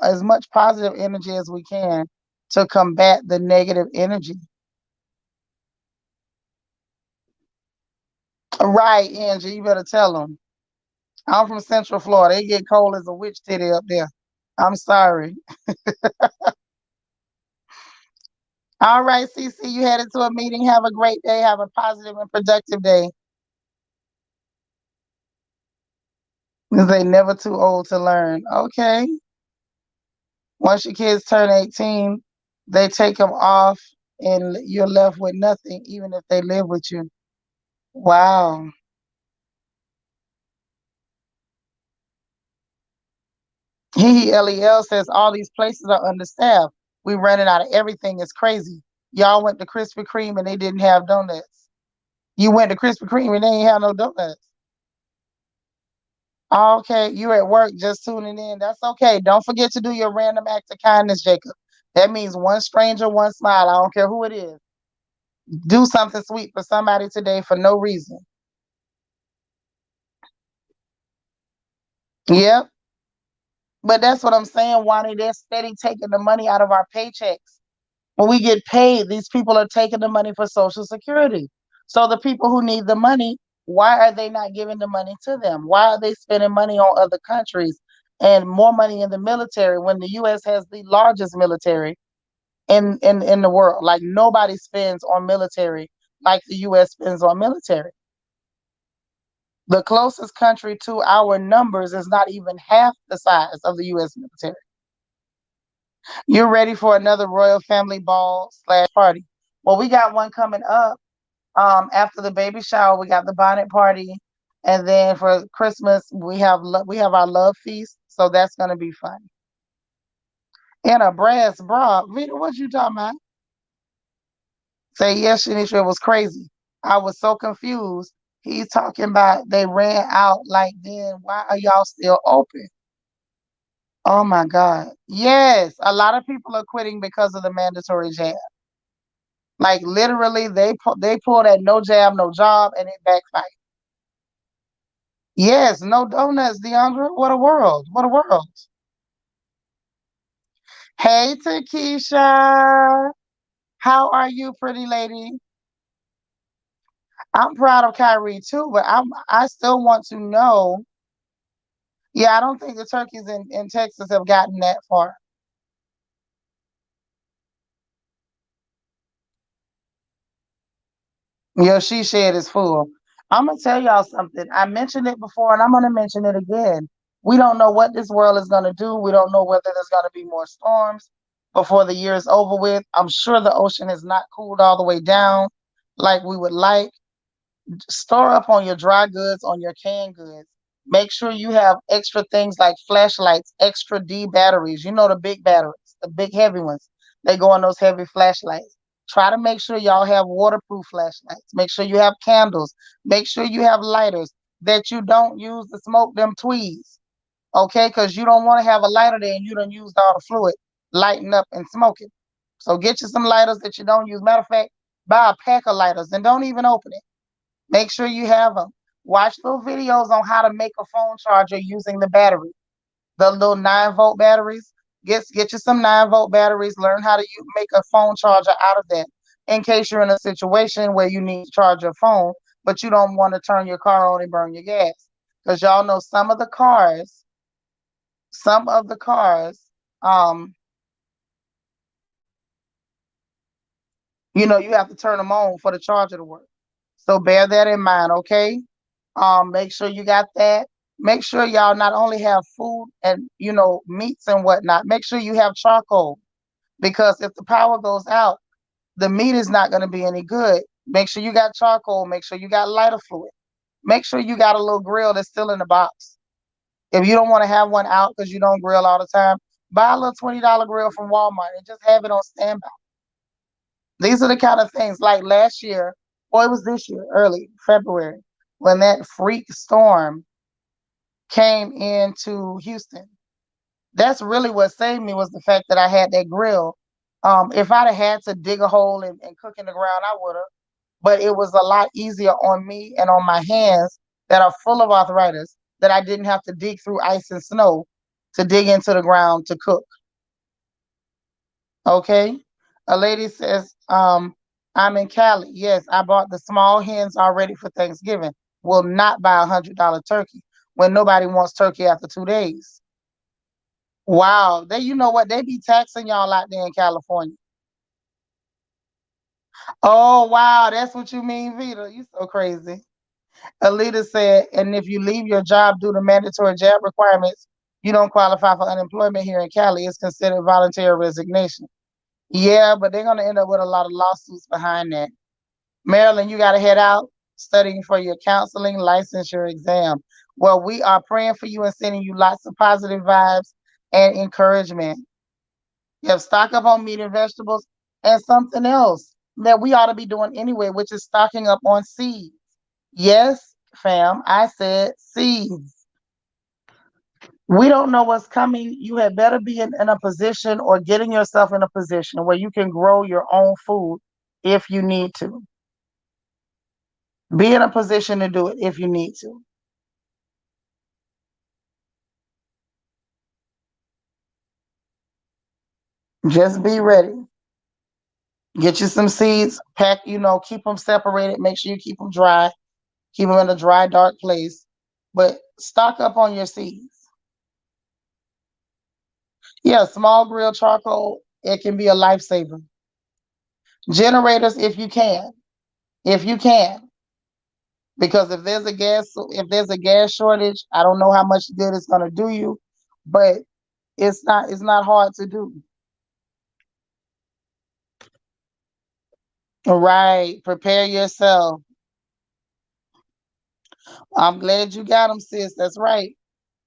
as much positive energy as we can to combat the negative energy. Right, Angie, you better tell them. I'm from Central Florida. They get cold as a witch titty up there. I'm sorry. All right, Cece, you headed to a meeting. Have a great day. Have a positive and productive day. Because they never too old to learn. Okay. Once your kids turn 18, they take them off and you're left with nothing, even if they live with you. Wow. LEL says all these places are understaffed. We running out of everything. It's crazy. Y'all went to Krispy Kreme and they didn't have donuts. You went to Krispy Kreme and they ain't have no donuts. Okay, you're at work just tuning in. That's okay. Don't forget to do your random act of kindness, Jacob. That means one stranger, one smile. I don't care who it is. Do something sweet for somebody today for no reason. Yep. But that's what I'm saying, Wani. They're steady taking the money out of our paychecks. When we get paid, these people are taking the money for Social Security. So the people who need the money, why are they not giving the money to them? Why are they spending money on other countries and more money in the military when the US has the largest military in the world? Like nobody spends on military like the US spends on military. The closest country to our numbers is not even half the size of the US military. You're ready for another royal family ball slash party. Well, we got one coming up. After the baby shower, we got the bonnet party, and then for Christmas we have our love feast. So that's gonna be fun. And a brass bra, Vita, what you talking about? Say yes, Shanisha, it was crazy. I was so confused. He's talking about they ran out. Like, then why are y'all still open? Oh my God. Yes, a lot of people are quitting because of the mandatory jab. Like literally, they pull that no jab, no job, and it backfired. Yes, no donuts, DeAndre. What a world! What a world! Hey, Takesha, how are you, pretty lady? I'm proud of Kyrie too, but I still want to know. Yeah, I don't think the turkeys in Texas have gotten that far. Your she shed is full. I'm gonna tell y'all something. I mentioned it before, and I'm gonna mention it again. We don't know what this world is gonna do. We don't know whether there's gonna be more storms before the year is over with. I'm sure the ocean has not cooled all the way down like we would like. Store up on your dry goods, on your canned goods. Make sure you have extra things like flashlights, extra D batteries. You know the big batteries, the big heavy ones. They go on those heavy flashlights. Try to make sure y'all have waterproof flashlights. Make sure you have candles. Make sure you have lighters that you don't use to smoke them tweeds. Okay, because you don't want to have a lighter there and you don't use all the fluid lighting up and smoking. So get you some lighters that you don't use. Matter of fact, buy a pack of lighters and don't even open it. Make sure you have them. Watch little videos on how to make a phone charger using the battery, the little 9-volt batteries. Get you some 9-volt batteries. Learn how to make a phone charger out of that in case you're in a situation where you need to charge your phone, but you don't want to turn your car on and burn your gas. Because y'all know some of the cars, um, you have to turn them on for the charger to work. So bear that in mind, okay? Make sure you got that. Make sure y'all not only have food and meats and whatnot. Make sure you have charcoal because if the power goes out, the meat is not going to be any good. Make sure you got charcoal. Make sure you got lighter fluid. Make sure you got a little grill that's still in the box. If you don't want to have one out because you don't grill all the time, buy a little $20 grill from Walmart and just have it on standby. These are the kind of things like last year, or it was this year, early February, when that freak storm came into Houston. That's really what saved me was the fact that I had that grill. If I'd have had to dig a hole and cook in the ground, I would have. But it was a lot easier on me and on my hands that are full of arthritis that I didn't have to dig through ice and snow to dig into the ground to cook. Okay. A lady says, I'm in Cali. Yes, I bought the small hens already for Thanksgiving. Will not buy $100 turkey when nobody wants turkey after 2 days. Wow. You know what? They be taxing y'all out there in California. Oh, wow. That's what you mean, Vita. You so crazy. Alita said, and if you leave your job due to mandatory job requirements, you don't qualify for unemployment here in Cali. It's considered voluntary resignation. Yeah, but they're going to end up with a lot of lawsuits behind that. Marilyn, you got to head out studying for your counseling licensure exam. Well, we are praying for you and sending you lots of positive vibes and encouragement. You have stock up on meat and vegetables and something else that we ought to be doing anyway, which is stocking up on seeds. Yes, fam, I said seeds. We don't know what's coming. You had better be in a position or getting yourself in a position where you can grow your own food if you need to. Be in a position to do it if you need to. Just be ready. Get you some seeds, pack, keep them separated. Make sure you keep them dry. Keep them in a dry, dark place. But stock up on your seeds. Yeah, small grill charcoal, it can be a lifesaver. Generators, if you can. If you can. Because if there's a gas shortage, I don't know how much good it's gonna do you, but it's not hard to do. Right. Prepare yourself. I'm glad you got them, sis. That's right.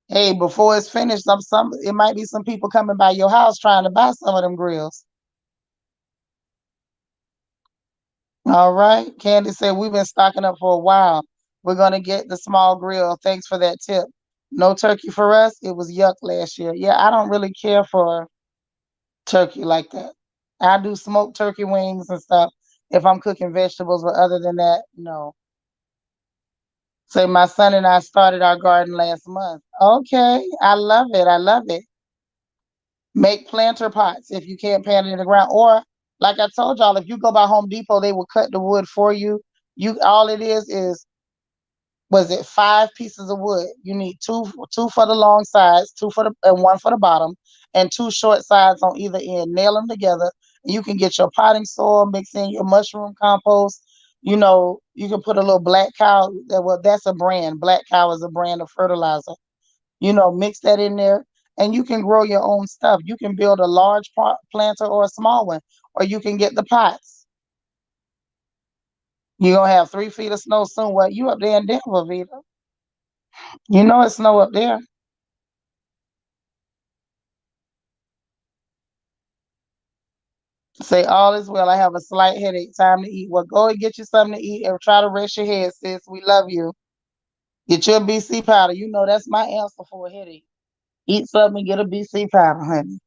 Hey, before it's finished, some it might be some people coming by your house trying to buy some of them grills. All right. Candy said we've been stocking up for a while. We're gonna get the small grill. Thanks for that tip. No turkey for us. It was yuck last year. Yeah, I don't really care for turkey like that. I do smoked turkey wings and stuff if I'm cooking vegetables, but other than that, no. Say my son and I started our garden last month. Okay, I love it. I love it. Make planter pots if you can't plant it in the ground. Or like I told y'all, if you go by Home Depot, they will cut the wood for you. You all it is was it 5 pieces of wood? You need two for the long sides, two for the and one for the bottom, and two short sides on either end. Nail them together. And you can get your potting soil, mix in your mushroom compost. You can put a little black cow. Well, that's a brand. Black cow is a brand of fertilizer. Mix that in there, and you can grow your own stuff. You can build a large planter or a small one, or you can get the pots. You're gonna have 3 feet of snow soon. What, you up there in Denver, Vita? You know it's snow up there. Say all is well. I have a slight headache. Time to eat. Well, go and get you something to eat and try to rest your head, sis. We love you. Get your BC powder. You know that's my answer for a headache. Eat something and get a BC powder, honey.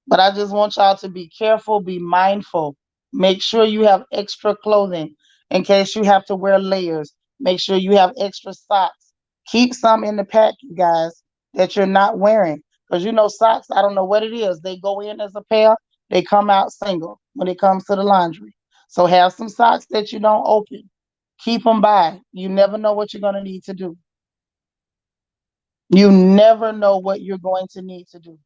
But I just want y'all to be careful, be mindful. Make sure you have extra clothing in case you have to wear layers. Make sure you have extra socks. Keep some in the pack, you guys, that you're not wearing. Because socks, I don't know what it is. They go in as a pair, they come out single when it comes to the laundry. So have some socks that you don't open. Keep them by. You never know what you're going to need to do. You never know what you're going to need to do.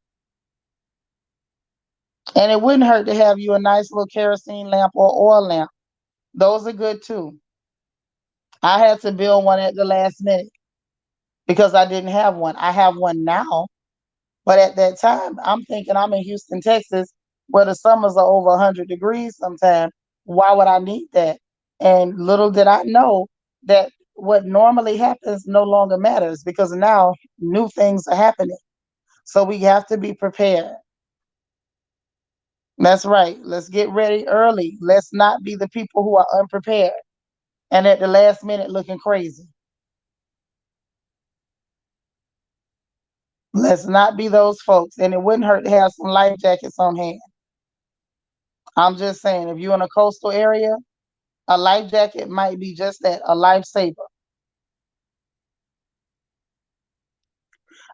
And it wouldn't hurt to have you a nice little kerosene lamp or oil lamp. Those are good too. I had to build one at the last minute because I didn't have one. I have one now, but at that time, I'm thinking I'm in Houston, Texas, where the summers are over 100 degrees sometimes. Why would I need that? And little did I know that what normally happens no longer matters because now new things are happening. So we have to be prepared. That's right. Let's get ready early. Let's not be the people who are unprepared and at the last minute looking crazy. Let's not be those folks. And it wouldn't hurt to have some life jackets on hand. I'm just saying, if you're in a coastal area, a life jacket might be just that, a lifesaver.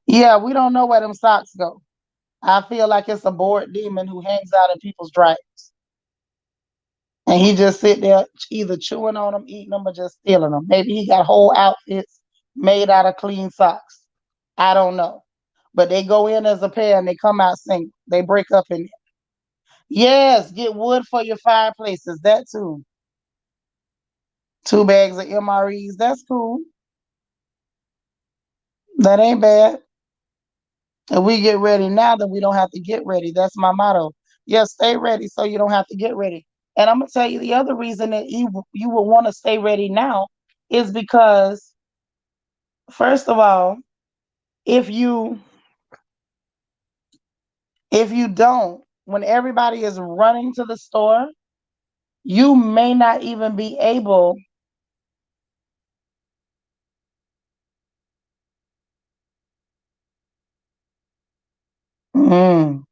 Yeah, we don't know where them socks go. I feel like it's a bored demon who hangs out in people's dryers. And he just sit there either chewing on them, eating them, or just stealing them. Maybe he got whole outfits made out of clean socks. I don't know. But they go in as a pair and they come out single. They break up in it. Yes, get wood for your fireplaces. That too. 2 bags of MREs. That's cool. That ain't bad. If we get ready now, then we don't have to get ready. That's my motto. Yes, stay ready so you don't have to get ready. And I'm gonna tell you the other reason that you would want to stay ready now is because, first of all, if you if you don't, when everybody is running to the store, you may not even be able Mm.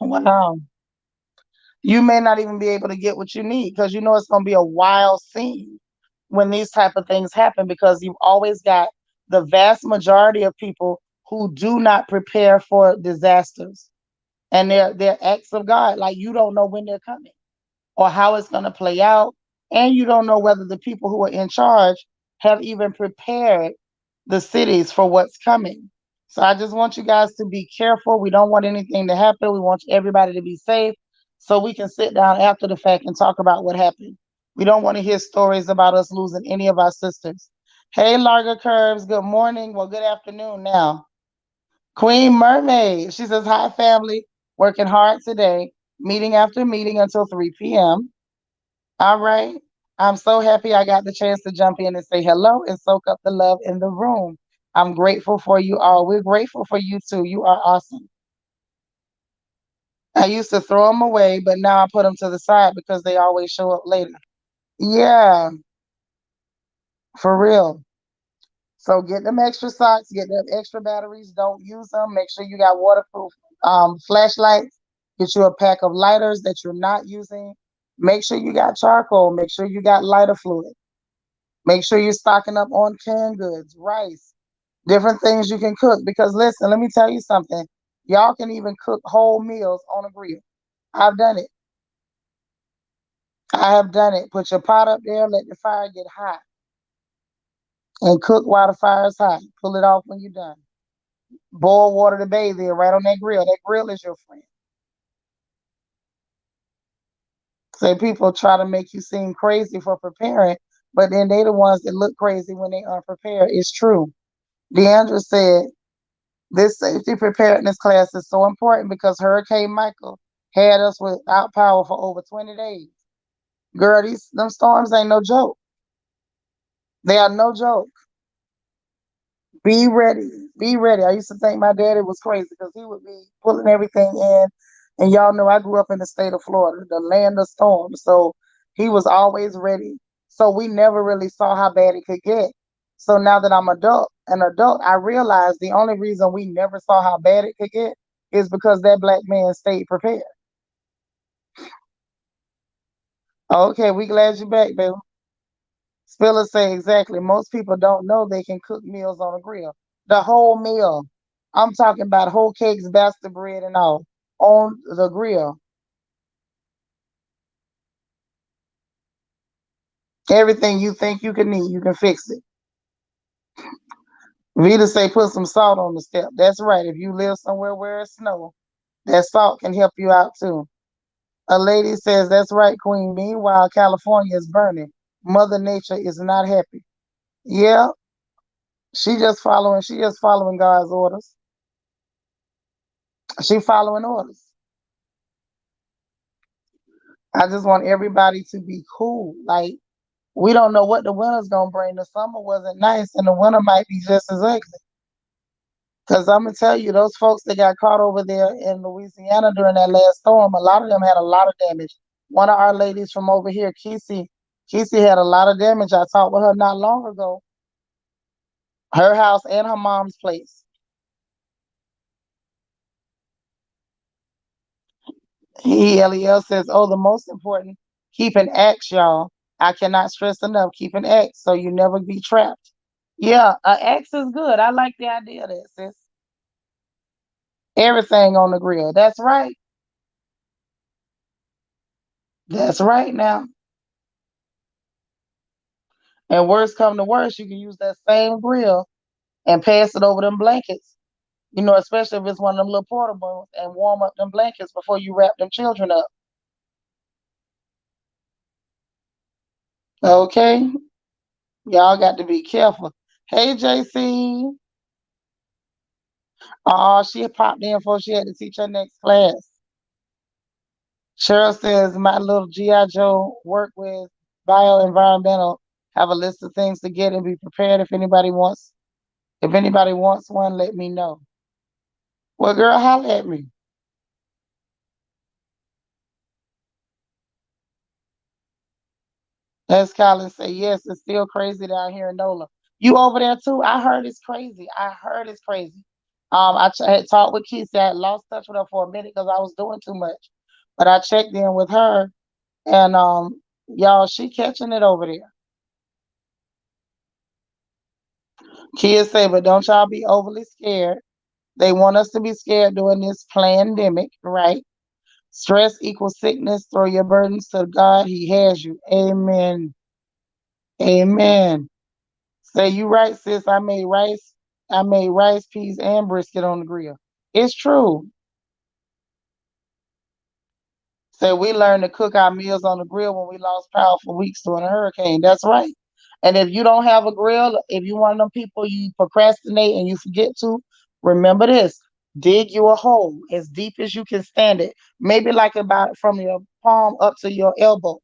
Wow. You may not even be able to get what you need because you know it's going to be a wild scene when these type of things happen because you've always got the vast majority of people who do not prepare for disasters, and they're acts of God. Like you don't know when they're coming or how it's going to play out. And you don't know whether the people who are in charge have even prepared the cities for what's coming. So I just want you guys to be careful. We don't want anything to happen. We want everybody to be safe so we can sit down after the fact and talk about what happened. We don't want to hear stories about us losing any of our sisters. Hey, Larga Curves, good morning. Well, good afternoon now. Queen Mermaid, she says, hi, family. Working hard today, meeting after meeting until 3 p.m. All right. I'm so happy I got the chance to jump in and say hello and soak up the love in the room. I'm grateful for you all. We're grateful for you too. You are awesome. I used to throw them away, but now I put them to the side because they always show up later. Yeah, for real. So get them extra socks, get them extra batteries. Don't use them. Make sure you got waterproof flashlights. Get you a pack of lighters that you're not using. Make sure you got charcoal. Make sure you got lighter fluid. Make sure you're stocking up on canned goods, rice, different things you can cook. Because listen, let me tell you something. Y'all can even cook whole meals on a grill. I've done it. I have done it. Put your pot up there, let the fire get hot, and cook while the fire is hot. Pull it off when you're done. Boil water to bathe in right on that grill. That grill is your friend. So people try to make you seem crazy for preparing, but then they the ones that look crazy when they aren't prepared. It's true. Deandra said, this safety preparedness class is so important because Hurricane Michael had us without power for over 20 days. Girl, them storms ain't no joke. They are no joke. Be ready. Be ready. I used to think my daddy was crazy because he would be pulling everything in. And y'all know I grew up in the state of Florida, the land of storms. So he was always ready. So we never really saw how bad it could get. So now that I'm an adult, I realize the only reason we never saw how bad it could get is because that black man stayed prepared. Okay, we glad you're back, baby. Spiller say exactly. Most people don't know they can cook meals on a grill. The whole meal. I'm talking about whole cakes, bastard bread, and all on the grill. Everything you think you can need, you can fix it. Vita say put some salt on the step. That's right. If you live somewhere where it's snow, that salt can help you out too. A lady says that's right, Queen. Meanwhile, California is burning. Mother Nature is not happy. Yeah, she just following God's orders. She following orders. I just want everybody to be cool. Like we don't know what the winter's gonna bring. The summer wasn't nice, and the winter might be just as ugly. Because I'm gonna tell you, those folks that got caught over there in Louisiana during that last storm, a lot of them had a lot of damage. One of our ladies from over here, Kesey had a lot of damage. I talked with her not long ago. Her house and her mom's place. LEL says, "Oh, the most important, keep an X, y'all. I cannot stress enough. Keep an X so you never be trapped." Yeah, an X is good. I like the idea of that, sis. Everything on the grill. That's right. That's right now. And worst come to worst, you can use that same grill and pass it over them blankets. You know, especially if it's one of them little portables, and warm up them blankets before you wrap them children up. Okay? Y'all got to be careful. Hey, JC. Oh, she had popped in before she had to teach her next class. Cheryl says, my little G.I. Joe work with bioenvironmental, have a list of things to get and be prepared if anybody wants one, let me know. Well, girl, holla at me. As Colin say, yes, it's still crazy down here in NOLA. You over there too? I heard it's crazy. I heard it's crazy. Had talked with Keith. I had lost touch with her for a minute because I was doing too much. But I checked in with her, and y'all, she catching it over there. Kids say, but don't y'all be overly scared. They want us to be scared during this pandemic, right? Stress equals sickness. Throw your burdens to God. He has you. Amen. Amen. Say you right, sis. I made rice. I made rice, peas, and brisket on the grill. It's true. Say we learned to cook our meals on the grill when we lost power for weeks during a hurricane. That's right. And if you don't have a grill, if you one of them people you procrastinate and you forget to, remember this. Dig you a hole as deep as you can stand it. Maybe like about from your palm up to your elbow.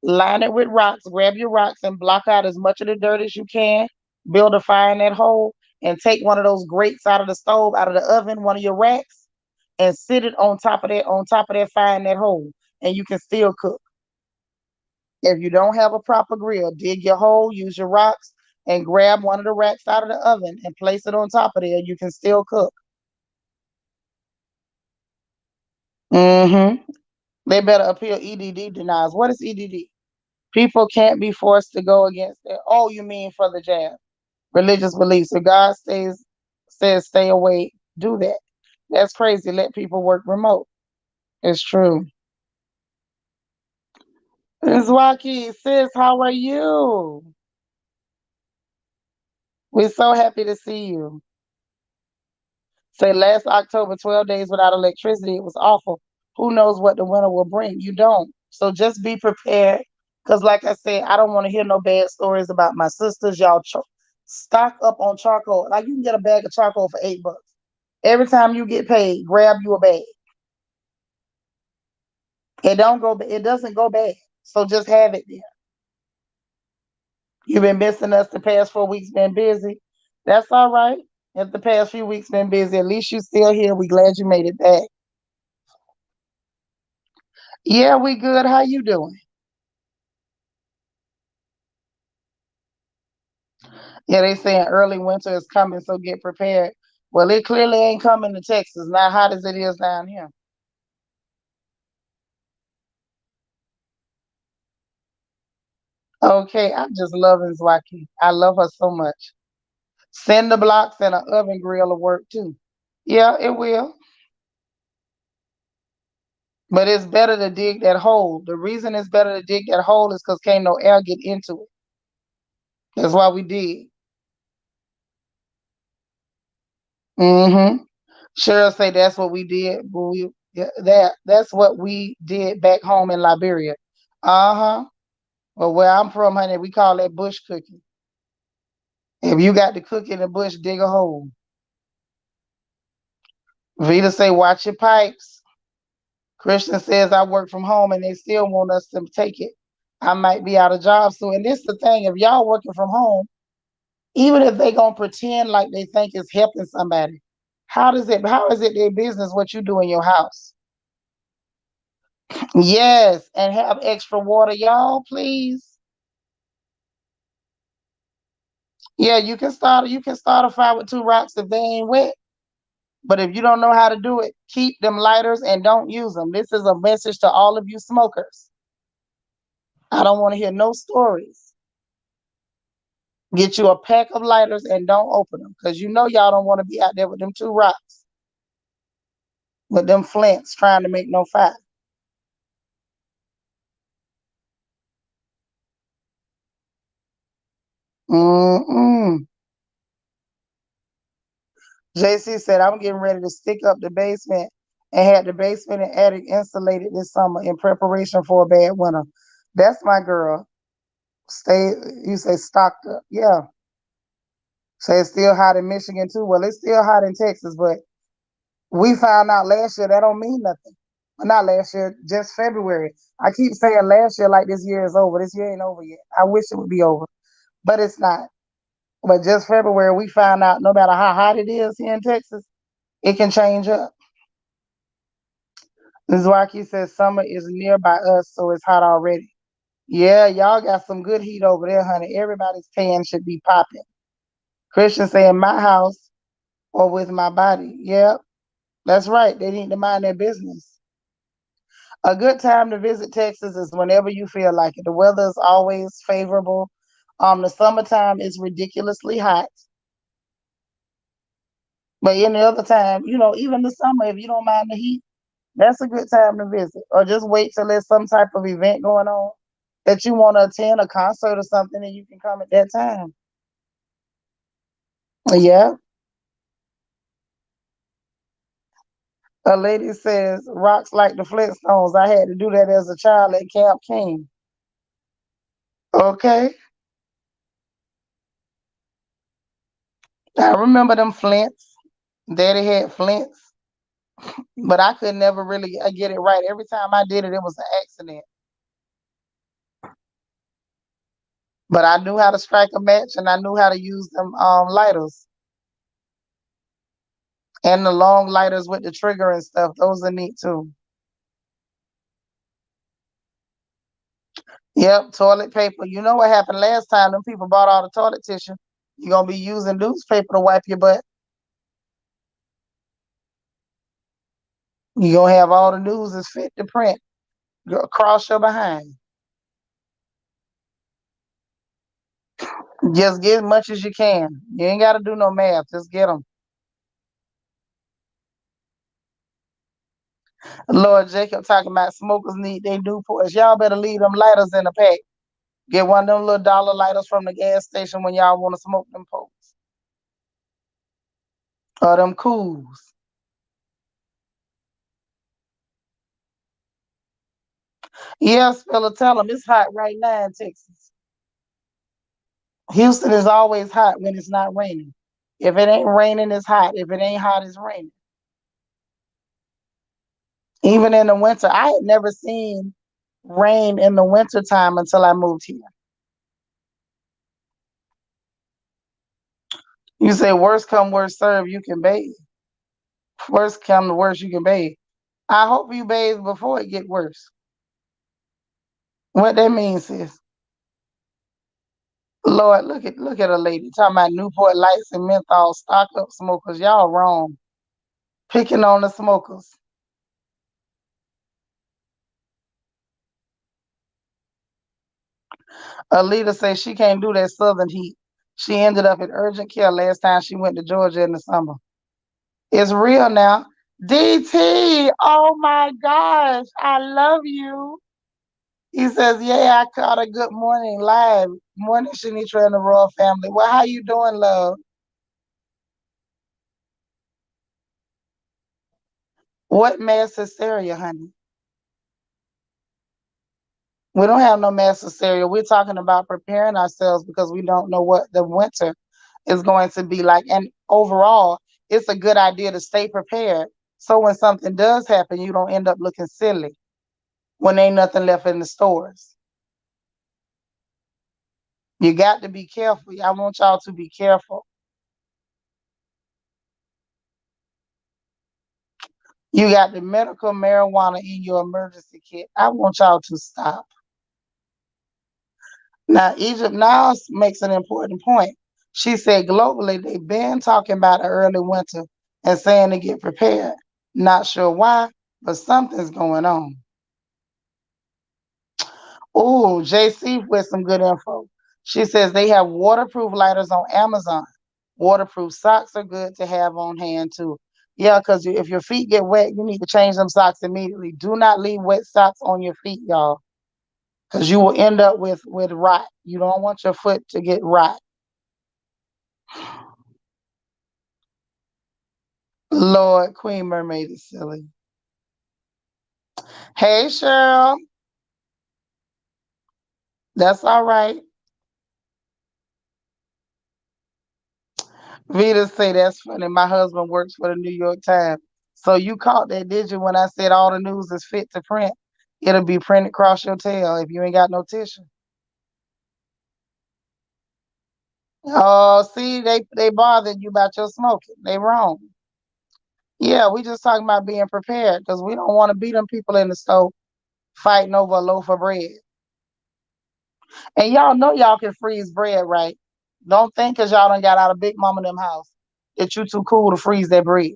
Line it with rocks, grab your rocks and block out as much of the dirt as you can. Build a fire in that hole and take one of those grates out of the stove, out of the oven, one of your racks, and sit it on top of that fire in that hole, and you can still cook. If you don't have a proper grill, dig your hole, use your rocks, and grab one of the racks out of the oven and place it on top of there. You can still cook. Mm-hmm. They better appeal EDD denials. What is EDD? People can't be forced to go against it. Oh, you mean for the jab? Religious beliefs. If God says stay away, do that. That's crazy. Let people work remote. It's true. Ms. Waki, sis, how are you? We're so happy to see you. Say last October, 12 days without electricity. It was awful. Who knows what the winter will bring? You don't. So just be prepared. Because, like I said, I don't want to hear no bad stories about my sisters. Y'all stock up on charcoal. Like you can get a bag of charcoal for $8. Every time you get paid, grab you a bag. It doesn't go bad. So just have it there. You've been missing us the past 4 weeks, been busy. That's all right. If the past few weeks been busy, at least you still here. We glad you made it back. Yeah, we good. How you doing? Yeah, they saying early winter is coming, so get prepared. Well, it clearly ain't coming to Texas, not hot as it is down here. Okay, I just love Zwaki. I love her so much. Cinder blocks and an oven grill will work too. Yeah, it will. But it's better to dig that hole. The reason it's better to dig that hole is because can't no air get into it. That's why we dig. Mm-hmm. Cheryl say that's what we did. But that's what we did back home in Liberia. Uh-huh. Well, where I'm from, honey, we call that bush cooking. If you got to cook in the bush, dig a hole. Vita say, watch your pipes. Christian says, I work from home and they still want us to take it. I might be out of job soon. And this is the thing, if y'all working from home, even if they gonna pretend like they think it's helping somebody, how is it their business what you do in your house? Yes, and have extra water, y'all, please. Yeah, you can start a fire with two rocks if they ain't wet. But if you don't know how to do it, keep them lighters and don't use them. This is a message to all of you smokers. I don't want to hear no stories. Get you a pack of lighters and don't open them because you know y'all don't want to be out there with them two rocks, with them flints trying to make no fire. Mm-mm. JC said, I'm getting ready to stick up the basement and had the basement and attic insulated this summer in preparation for a bad winter. That's my girl. Stay, you say stocked up. Yeah. So it's still hot in Michigan too. Well, it's still hot in Texas, but we found out last year that don't mean nothing. Well, not last year, just February. I keep saying last year like this year is over. This year ain't over yet. I wish it would be over, but it's not. But just February, we found out no matter how hot it is here in Texas, it can change up. Zwaki says summer is nearby us, so it's hot already. Yeah, y'all got some good heat over there, honey. Everybody's tan should be popping. Christian saying my house. or with my body. Yep, that's right. They need to mind their business. A good time to visit Texas is whenever you feel like it. The weather is always favorable. The summertime is ridiculously hot, but any other time, even the summer, if you don't mind the heat, that's a good time to visit. Or just wait till there's some type of event going on that you want to attend, a concert or something, and you can come at that time. Yeah. A lady says, rocks like the Flintstones. I had to do that as a child at Camp King. Okay. I remember them flints. Daddy had flints, but I could never really get it right. Every time I did it, it was an accident. But I knew how to strike a match and I knew how to use them lighters and the long lighters with the trigger and stuff. Those are neat too. Yep, toilet paper. You know what happened last time? Them people bought all the toilet tissue. You're gonna be using newspaper to wipe your butt. You're gonna have all the news is fit to print across your behind. Just get as much as you can. You ain't got to do no math. Just get them. Lord Jacob talking about smokers need they Newports. Y'all better leave them lighters in the pack. Get one of them little dollar lighters from the gas station when y'all want to smoke them pokes. Or them cools. Yeah, Spiller, tell them it's hot right now in Texas. Houston is always hot when it's not raining. If it ain't raining, it's hot. If it ain't hot, it's raining. Even in the winter, I had never seen rain in the winter time until I moved here. You say worst come worst serve, you can bathe. Worst come to worst, you can bathe. I hope you bathe before it get worse. What that means is, Lord, look at a lady talking about Newport Lights and menthol stock up smokers. Y'all wrong. Picking on the smokers. Alita says she can't do that southern heat. She ended up in urgent care last time she went to Georgia in the summer. It's real now. DT, oh my gosh, I love you. He says, yeah, I caught a good morning live. Morning, Shanitra and the Royal family. Well, how you doing, love? What mass hysteria, honey? We don't have no mass hysteria. We're talking about preparing ourselves because we don't know what the winter is going to be like. And overall, it's a good idea to stay prepared. So when something does happen, you don't end up looking silly when ain't nothing left in the stores. You got to be careful. I want y'all to be careful. You got the medical marijuana in your emergency kit. I want y'all to stop. Now, Egypt now makes an important point. She said globally, they've been talking about an early winter and saying to get prepared. Not sure why, but something's going on. Oh, JC with some good info. She says they have waterproof lighters on Amazon. Waterproof socks are good to have on hand too. Yeah, because if your feet get wet, you need to change them socks immediately. Do not leave wet socks on your feet, y'all, because you will end up with rot. You don't want your foot to get rot. Lord, Queen Mermaid is silly. Hey, Cheryl. That's all right. Vita say that's funny. My husband works for the New York Times. So you caught that, did you, when I said all the news is fit to print? It'll be printed across your tail if you ain't got no tissue. Oh, see, they bothered you about your smoking. They wrong. Yeah, we just talking about being prepared because we don't want to beat them people in the stove fighting over a loaf of bread. And y'all know y'all can freeze bread, right? Don't think because y'all done got out of Big Mama them house. that you too cool to freeze that bread.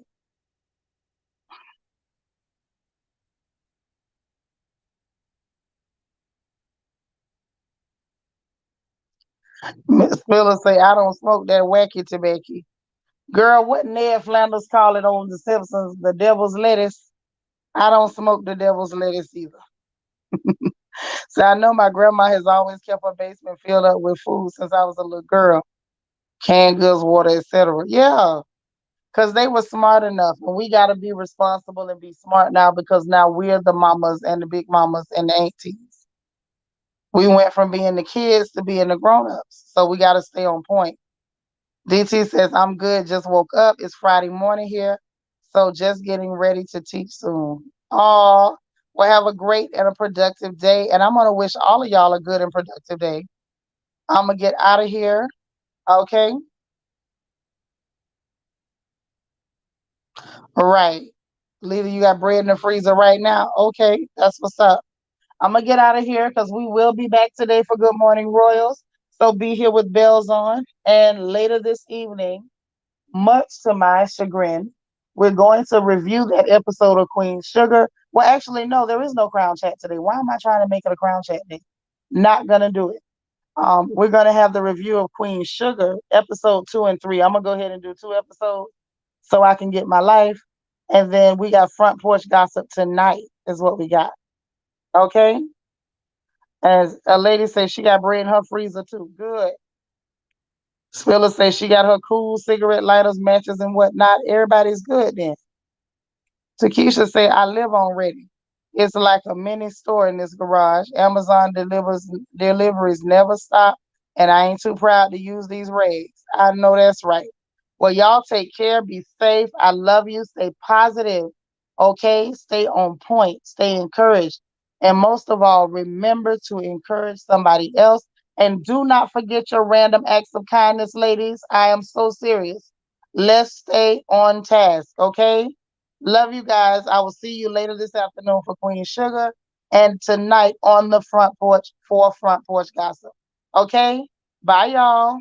Miss Miller say, I don't smoke that wacky tobacco. Girl, what Ned Flanders call it on The Simpsons? The devil's lettuce. I don't smoke the devil's lettuce either. So I know my grandma has always kept her basement filled up with food since I was a little girl. Canned goods, water, etc. Yeah, because they were smart enough. And we got to be responsible and be smart now because now we're the mamas and the big mamas and the aunties. We went from being the kids to being the grown-ups. So we got to stay on point. DT says, I'm good, just woke up. It's Friday morning here. So just getting ready to teach soon. Oh, well, have a great and a productive day. And I'm going to wish all of y'all a good and productive day. I'm going to get out of here. Okay. All right. Lita, you got bread in the freezer right now? Okay. That's what's up. I'm going to get out of here because we will be back today for Good Morning Royals. So be here with bells on. And later this evening, much to my chagrin, we're going to review that episode of Queen Sugar. Well, actually, no, there is no crown chat today. Why am I trying to make it a crown chat day? Not gonna do it. We're gonna have the review of Queen Sugar, episode 2 and 3. I'm gonna go ahead and do 2 episodes so I can get my life. And then we got front porch gossip tonight, is what we got. Okay. As a lady says, she got bread in her freezer too. Good. Spiller says she got her cool cigarette lighters, matches, and whatnot. Everybody's good then. Takesha say, I live on Ready. It's like a mini store in this garage. Amazon deliveries never stop, and I ain't too proud to use these rags. I know that's right. Well, y'all take care, be safe. I love you. Stay positive. Okay? Stay on point. Stay encouraged. And most of all, remember to encourage somebody else. And do not forget your random acts of kindness, ladies. I am so serious. Let's stay on task, okay? Love you guys. I will see you later this afternoon for Queen Sugar and tonight on the front porch for front porch gossip. Okay? Bye, y'all.